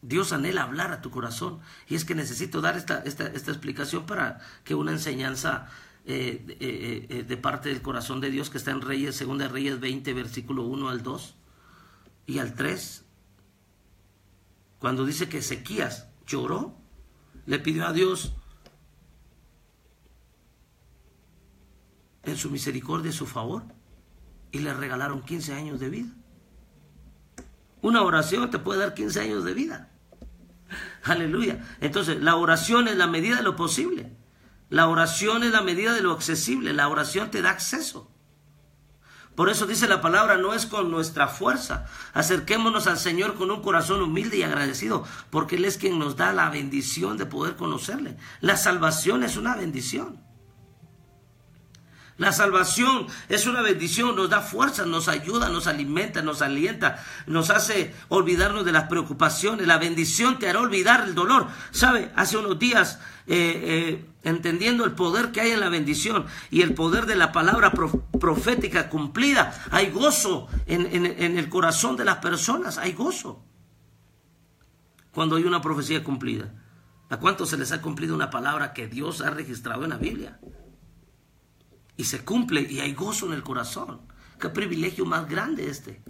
Dios anhela hablar a tu corazón, y es que necesito dar esta explicación para que una enseñanza de parte del corazón de Dios que está en Reyes, 2 Reyes 20, versículo 1 al 2 y al 3, cuando dice que Ezequías lloró, le pidió a Dios en su misericordia, su favor, y le regalaron 15 años de vida. Una oración te puede dar 15 años de vida. Aleluya. Entonces, la oración es la medida de lo posible. La oración es la medida de lo accesible. La oración te da acceso. Por eso dice la palabra, no es con nuestra fuerza. Acerquémonos al Señor con un corazón humilde y agradecido, porque Él es quien nos da la bendición de poder conocerle. La salvación es una bendición. La salvación es una bendición, nos da fuerza, nos ayuda, nos alimenta, nos alienta, nos hace olvidarnos de las preocupaciones. La bendición te hará olvidar el dolor. ¿Sabe? Hace unos días, entendiendo el poder que hay en la bendición y el poder de la palabra profética cumplida, hay gozo en el corazón de las personas, hay gozo cuando hay una profecía cumplida. ¿A cuántos se les ha cumplido una palabra que Dios ha registrado en la Biblia? Y se cumple y hay gozo en el corazón. Qué privilegio más grande este.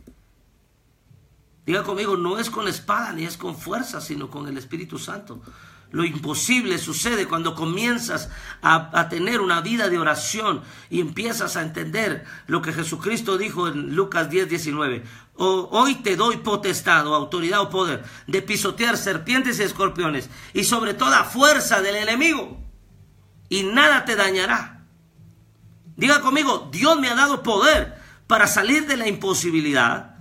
Diga conmigo, no es con espada ni es con fuerza, sino con el Espíritu Santo. Lo imposible sucede cuando comienzas a tener una vida de oración y empiezas a entender lo que Jesucristo dijo en Lucas 10:19. Hoy te doy potestad o autoridad o poder de pisotear serpientes y escorpiones y sobre toda fuerza del enemigo, y nada te dañará. Diga conmigo, Dios me ha dado poder para salir de la imposibilidad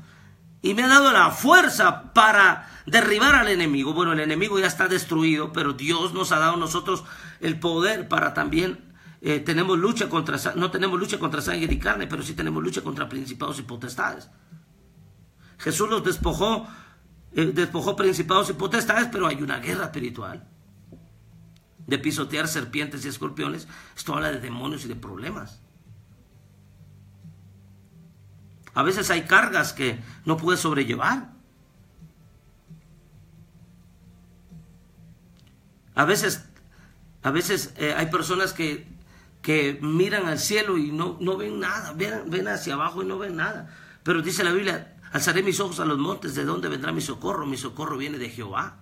y me ha dado la fuerza para derribar al enemigo. Bueno, el enemigo ya está destruido, pero Dios nos ha dado a nosotros el poder para también, no tenemos lucha contra sangre y carne, pero sí tenemos lucha contra principados y potestades. Jesús los despojó principados y potestades, pero hay una guerra espiritual. De pisotear serpientes y escorpiones, esto habla de demonios y de problemas. A veces hay cargas que no puedes sobrellevar. A veces hay personas que miran al cielo y no ven nada, ven hacia abajo y no ven nada. Pero dice la Biblia, alzaré mis ojos a los montes, ¿de dónde vendrá mi socorro? Mi socorro viene de Jehová.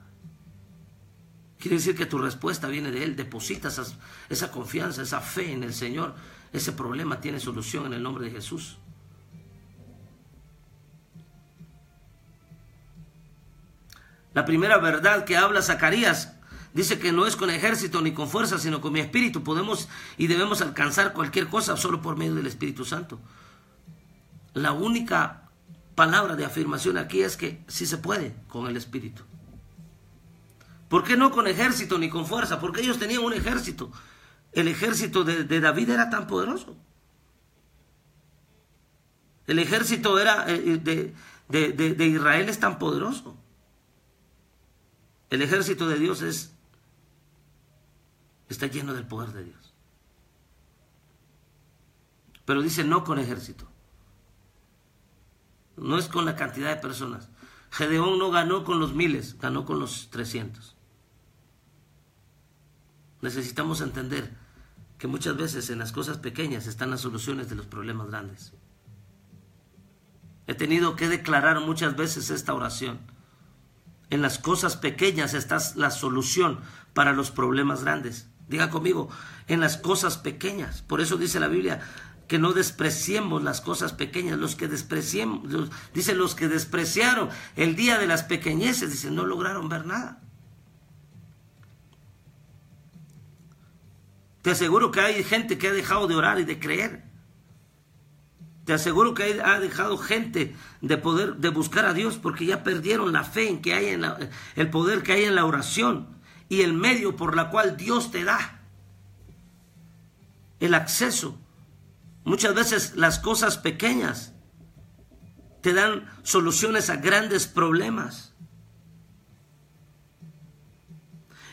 Quiere decir que tu respuesta viene de Él. Depositas esa confianza, esa fe en el Señor. Ese problema tiene solución en el nombre de Jesús. La primera verdad que habla Zacarías dice que no es con ejército ni con fuerza, sino con mi espíritu. Podemos y debemos alcanzar cualquier cosa solo por medio del Espíritu Santo. La única palabra de afirmación aquí es que sí se puede con el Espíritu. ¿Por qué no con ejército ni con fuerza? Porque ellos tenían un ejército. El ejército de David era tan poderoso. El ejército de Israel es tan poderoso. El ejército de Dios está lleno del poder de Dios. Pero dice no con ejército. No es con la cantidad de personas. Gedeón no ganó con los 1000, ganó con los 300. Necesitamos entender que muchas veces en las cosas pequeñas están las soluciones de los problemas grandes. He tenido que declarar muchas veces esta oración. En las cosas pequeñas está la solución para los problemas grandes. Diga conmigo, en las cosas pequeñas. Por eso dice la Biblia que no despreciemos las cosas pequeñas. Los que despreciaron el día de las pequeñeces, dice, no lograron ver nada. Te aseguro que hay gente que ha dejado de orar y de creer. Te aseguro que ha dejado gente de buscar a Dios porque ya perdieron la fe en que hay el poder que hay en la oración y el medio por la cual Dios te da el acceso. Muchas veces las cosas pequeñas te dan soluciones a grandes problemas.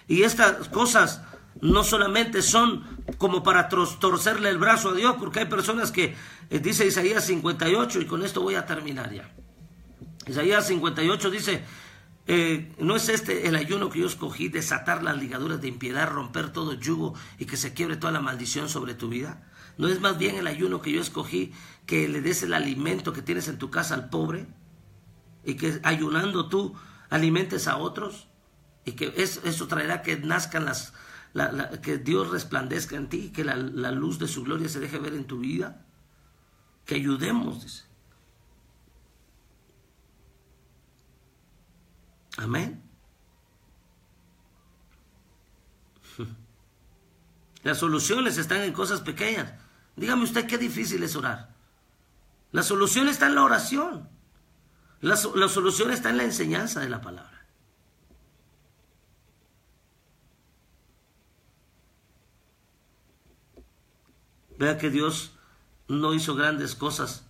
Y estas cosas no solamente son como para torcerle el brazo a Dios, porque hay personas que, dice Isaías 58, y con esto voy a terminar ya. Isaías 58 dice, ¿no es este el ayuno que yo escogí? Desatar las ligaduras de impiedad, romper todo yugo y que se quiebre toda la maldición sobre tu vida. ¿No es más bien el ayuno que yo escogí que le des el alimento que tienes en tu casa al pobre? Y que ayunando tú alimentes a otros. Y que eso traerá que nazcan que Dios resplandezca en ti, que la luz de su gloria se deje ver en tu vida. Que ayudemos, dice. Amén. Las soluciones están en cosas pequeñas. Dígame usted qué difícil es orar. La solución está en la oración. La solución está en la enseñanza de la palabra. Vea que Dios no hizo grandes cosas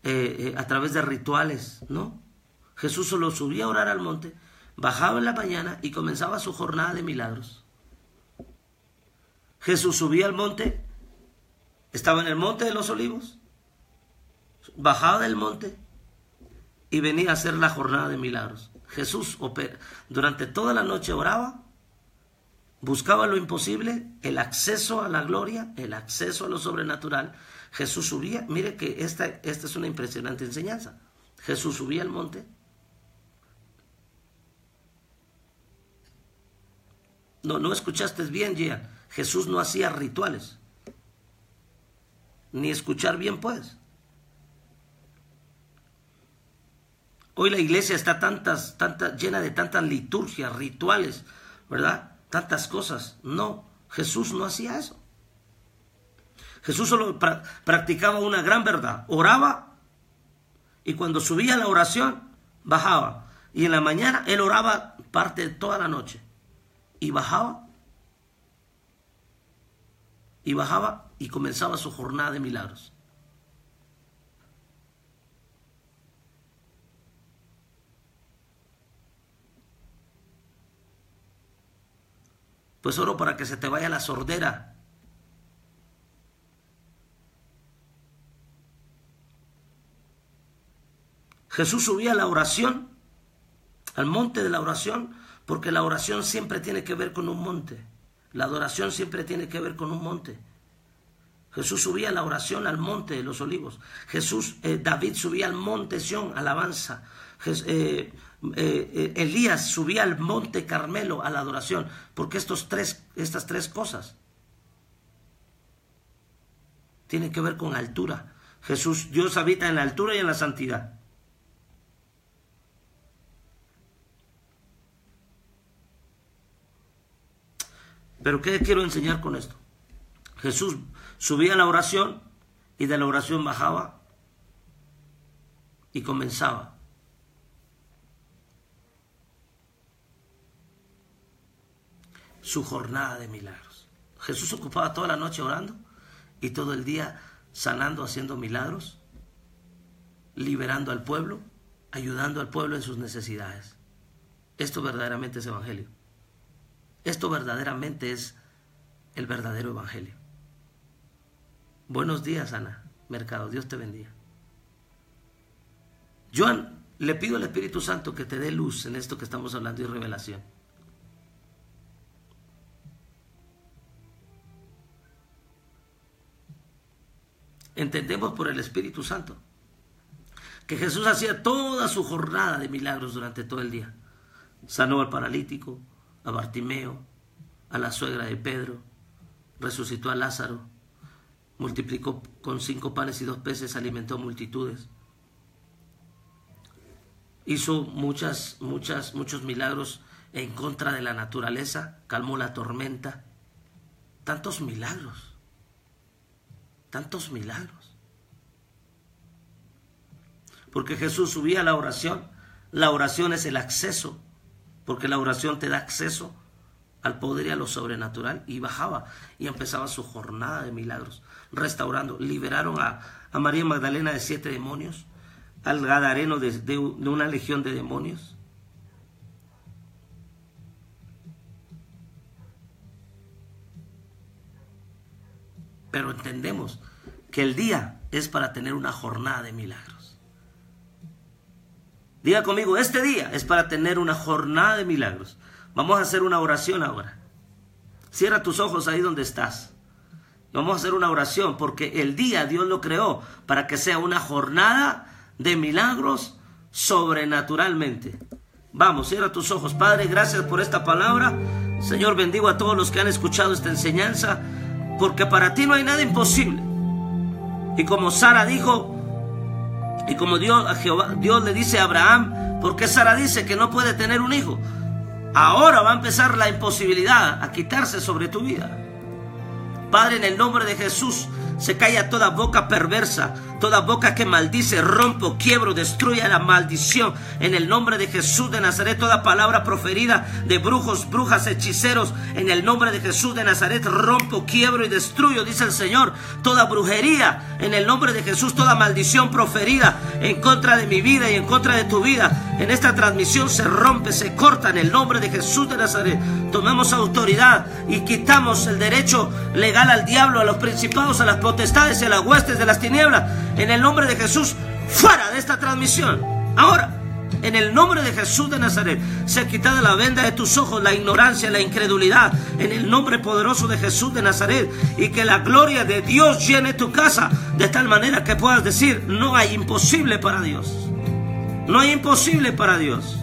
a través de rituales, ¿no? Jesús solo subía a orar al monte, bajaba en la mañana y comenzaba su jornada de milagros. Jesús subía al monte, estaba en el monte de los olivos, bajaba del monte y venía a hacer la jornada de milagros. Jesús durante toda la noche oraba, buscaba lo imposible, el acceso a la gloria, el acceso a lo sobrenatural. Jesús subía, mire que esta es una impresionante enseñanza. Jesús subía al monte, no escuchaste bien, Gian. Jesús no hacía rituales, ni escuchar bien puedes. Hoy la iglesia está llena de tantas liturgias, rituales, ¿verdad? Tantas cosas. No, Jesús no hacía eso. Jesús solo practicaba una gran verdad. Oraba y cuando subía a la oración, bajaba. Y en la mañana él oraba parte de toda la noche. Y bajaba y comenzaba su jornada de milagros. Pues oro para que se te vaya la sordera. Jesús subía a la oración, al monte de la oración, porque la oración siempre tiene que ver con un monte. La adoración siempre tiene que ver con un monte. Jesús subía a la oración al monte de los olivos. David subía al monte Sión, alabanza. Elías subía al monte Carmelo a la adoración, porque estas tres cosas tienen que ver con altura. Dios habita en la altura y en la santidad. Pero ¿qué quiero enseñar con esto? Jesús subía a la oración y de la oración bajaba y comenzaba su jornada de milagros. Jesús ocupaba toda la noche orando y todo el día sanando, haciendo milagros, liberando al pueblo, ayudando al pueblo en sus necesidades. Esto verdaderamente es evangelio. Esto verdaderamente es el verdadero evangelio. Buenos días, Ana Mercado. Dios te bendiga. Joan, le pido al Espíritu Santo que te dé luz en esto que estamos hablando y revelación. Entendemos por el Espíritu Santo que Jesús hacía toda su jornada de milagros durante todo el día. Sanó al paralítico, a Bartimeo, a la suegra de Pedro, resucitó a Lázaro, multiplicó con 5 panes y 2 peces, alimentó multitudes. Hizo muchos milagros en contra de la naturaleza, calmó la tormenta. Tantos milagros. Tantos milagros. Porque Jesús subía a la oración. La oración es el acceso, porque la oración te da acceso al poder y a lo sobrenatural. Y bajaba y empezaba su jornada de milagros, restaurando. Liberaron a María Magdalena de 7 demonios, al gadareno de una legión de demonios. Pero entendemos que el día es para tener una jornada de milagros. Diga conmigo, este día es para tener una jornada de milagros. Vamos a hacer una oración ahora. Cierra tus ojos ahí donde estás. Vamos a hacer una oración porque el día Dios lo creó para que sea una jornada de milagros sobrenaturalmente. Vamos, cierra tus ojos. Padre, gracias por esta palabra. Señor, bendigo a todos los que han escuchado esta enseñanza, porque para ti no hay nada imposible. Y como Sara dijo, y como Dios le dice a Abraham, porque Sara dice que no puede tener un hijo, ahora va a empezar la imposibilidad a quitarse sobre tu vida. Padre, en el nombre de Jesús, Se calla toda boca perversa, toda boca que maldice. Rompo, quiebro, destruye la maldición en el nombre de Jesús de Nazaret. Toda palabra proferida de brujos, brujas, hechiceros, en el nombre de Jesús de Nazaret, rompo, quiebro y destruyo, dice el Señor. Toda brujería en el nombre de Jesús, toda maldición proferida en contra de mi vida y en contra de tu vida, en esta transmisión se rompe, se corta en el nombre de Jesús de Nazaret. Tomamos autoridad y quitamos el derecho legal al diablo, a los principados, a las potestades y a las huestes de las tinieblas. En el nombre de Jesús, fuera de esta transmisión. Ahora, en el nombre de Jesús de Nazaret, sea quitada la venda de tus ojos, la ignorancia, la incredulidad, en el nombre poderoso de Jesús de Nazaret, y que la gloria de Dios llene tu casa, de tal manera que puedas decir: no hay imposible para Dios. No hay imposible para Dios.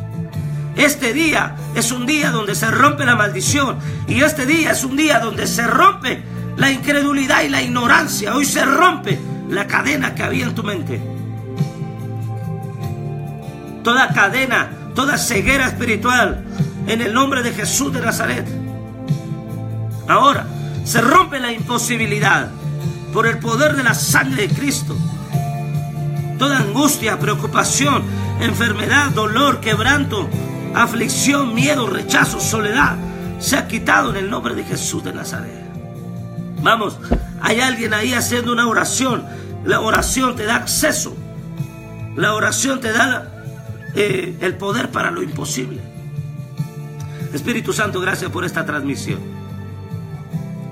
Este día es un día donde se rompe la maldición, y este día es un día donde se rompe la incredulidad y la ignorancia. Hoy se rompe la cadena que había en tu mente. Toda cadena, toda ceguera espiritual, en el nombre de Jesús de Nazaret. Ahora se rompe la imposibilidad por el poder de la sangre de Cristo. Toda angustia, preocupación, enfermedad, dolor, quebranto, aflicción, miedo, rechazo, soledad, se ha quitado en el nombre de Jesús de Nazaret. Vamos, hay alguien ahí haciendo una oración. La oración te da acceso. La oración te da el poder para lo imposible. Espíritu Santo, gracias por esta transmisión.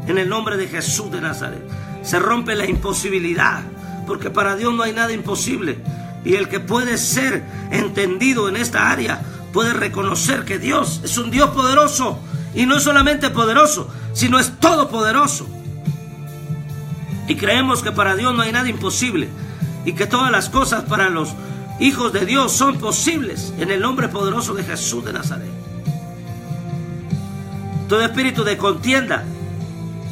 En el nombre de Jesús de Nazaret, se rompe la imposibilidad, porque para Dios no hay nada imposible. Y el que puede ser entendido en esta área puede reconocer que Dios es un Dios poderoso, y no es solamente poderoso, sino es todopoderoso. Y creemos que para Dios no hay nada imposible, y que todas las cosas para los hijos de Dios son posibles, en el nombre poderoso de Jesús de Nazaret. Todo espíritu de contienda,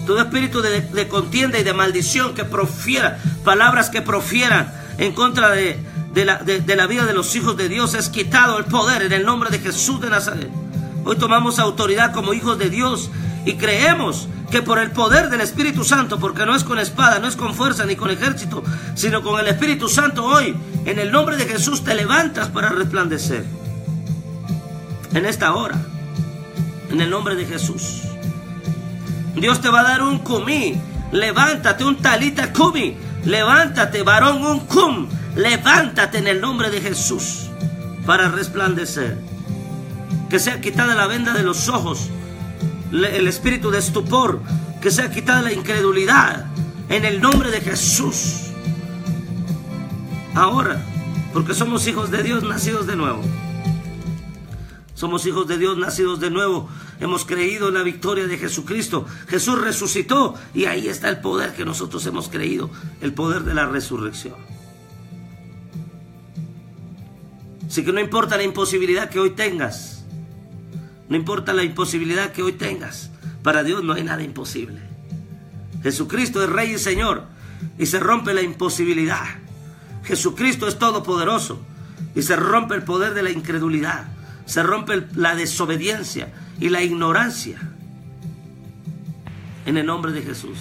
todo espíritu de contienda y de maldición que profiera, palabras que profieran en contra de la vida de los hijos de Dios, es quitado el poder en el nombre de Jesús de Nazaret. Hoy tomamos autoridad como hijos de Dios y creemos que por el poder del Espíritu Santo, porque no es con espada, no es con fuerza ni con ejército, sino con el Espíritu Santo, hoy en el nombre de Jesús te levantas para resplandecer en esta hora, en el nombre de Jesús. Dios te va a dar un cumí. Levántate, un talita cumi. Levántate, varón, un cum. Levántate en el nombre de Jesús para resplandecer. Que sea quitada la venda de los ojos, el espíritu de estupor, que sea quitada la incredulidad en el nombre de Jesús. Ahora, porque somos hijos de Dios nacidos de nuevo. Somos hijos de Dios nacidos de nuevo. Hemos creído en la victoria de Jesucristo. Jesús resucitó y ahí está el poder que nosotros hemos creído, el poder de la resurrección. Así que no importa la imposibilidad que hoy tengas, no importa la imposibilidad que hoy tengas, para Dios no hay nada imposible. Jesucristo es Rey y Señor y se rompe la imposibilidad. Jesucristo es todopoderoso y se rompe el poder de la incredulidad. Se rompe la desobediencia y la ignorancia en el nombre de Jesús.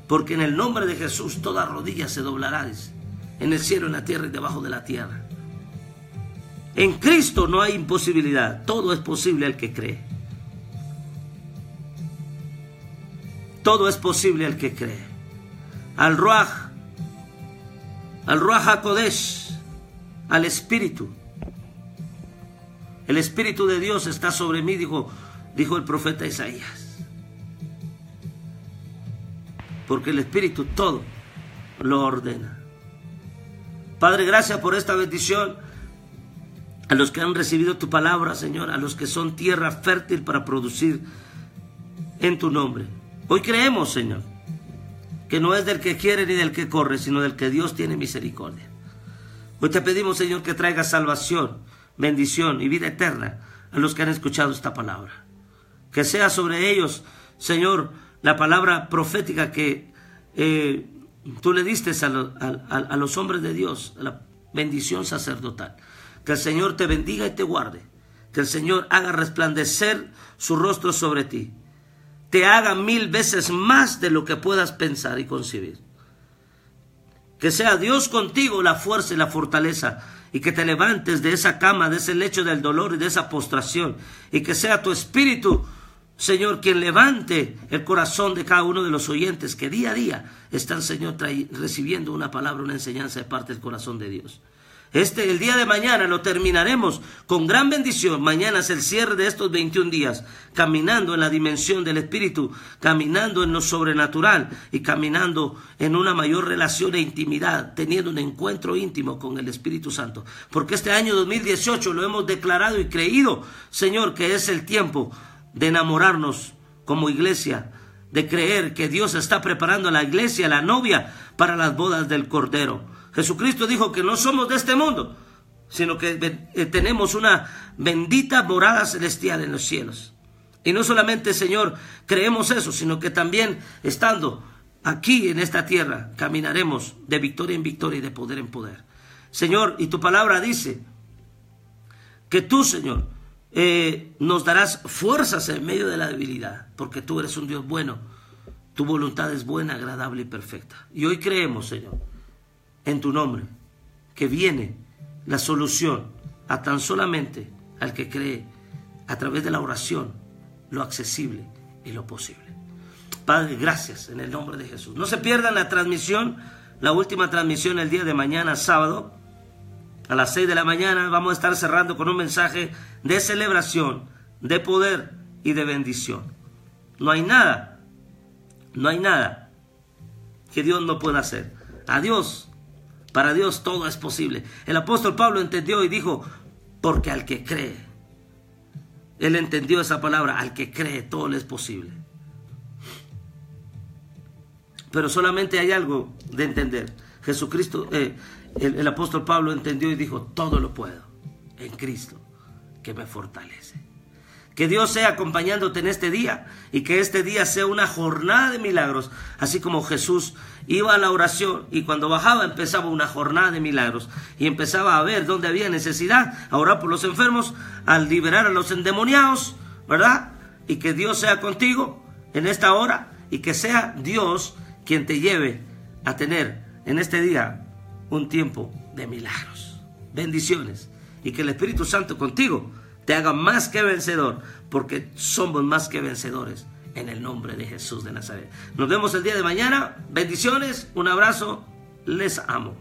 Porque en el nombre de Jesús toda rodilla se doblará, en el cielo, en la tierra y debajo de la tierra. En Cristo no hay imposibilidad, todo es posible al que cree. Todo es posible al que cree. Al Ruach HaKodesh, al Espíritu. El Espíritu de Dios está sobre mí, dijo el profeta Isaías. Porque el Espíritu todo lo ordena. Padre, gracias por esta bendición. A los que han recibido tu palabra, Señor, a los que son tierra fértil para producir en tu nombre. Hoy creemos, Señor, que no es del que quiere ni del que corre, sino del que Dios tiene misericordia. Hoy te pedimos, Señor, que traigas salvación, bendición y vida eterna a los que han escuchado esta palabra. Que sea sobre ellos, Señor, la palabra profética que tú le diste a los hombres de Dios, la bendición sacerdotal. Que el Señor te bendiga y te guarde. Que el Señor haga resplandecer su rostro sobre ti. te haga 1000 veces más de lo que puedas pensar y concebir. Que sea Dios contigo la fuerza y la fortaleza, y que te levantes de esa cama, de ese lecho del dolor y de esa postración, y que sea tu espíritu, Señor, quien levante el corazón de cada uno de los oyentes que día a día están, Señor, recibiendo una palabra, una enseñanza de parte del corazón de Dios. El día de mañana lo terminaremos con gran bendición. Mañana es el cierre de estos 21 días, caminando en la dimensión del Espíritu, caminando en lo sobrenatural y caminando en una mayor relación e intimidad, teniendo un encuentro íntimo con el Espíritu Santo. Porque este año 2018 lo hemos declarado y creído, Señor, que es el tiempo de enamorarnos como iglesia, de creer que Dios está preparando a la iglesia, a la novia, para las bodas del Cordero. Jesucristo dijo que no somos de este mundo, sino que tenemos una bendita morada celestial en los cielos. Y no solamente, Señor, creemos eso, sino que también estando aquí en esta tierra, caminaremos de victoria en victoria y de poder en poder. Señor, y tu palabra dice que tú, Señor, nos darás fuerzas en medio de la debilidad, porque tú eres un Dios bueno, tu voluntad es buena, agradable y perfecta. Y hoy creemos, Señor, en tu nombre, que viene la solución a tan solamente al que cree a través de la oración, lo accesible y lo posible. Padre, gracias en el nombre de Jesús. No se pierdan la transmisión, la última transmisión el día de mañana, sábado, a las 6 de la mañana. Vamos a estar cerrando con un mensaje de celebración, de poder y de bendición. No hay nada que Dios no pueda hacer. Para Dios todo es posible. El apóstol Pablo entendió y dijo, porque al que cree, él entendió esa palabra, al que cree todo le es posible. Pero solamente hay algo de entender. Jesucristo, el apóstol Pablo entendió y dijo, todo lo puedo en Cristo que me fortalece. Que Dios sea acompañándote en este día y que este día sea una jornada de milagros, así como Jesús iba a la oración y cuando bajaba empezaba una jornada de milagros y empezaba a ver dónde había necesidad, a orar por los enfermos, a liberar a los endemoniados, ¿verdad? Y que Dios sea contigo en esta hora y que sea Dios quien te lleve a tener en este día un tiempo de milagros, bendiciones, y que el Espíritu Santo contigo te haga más que vencedor, porque somos más que vencedores en el nombre de Jesús de Nazaret. Nos vemos el día de mañana. Bendiciones, un abrazo, les amo.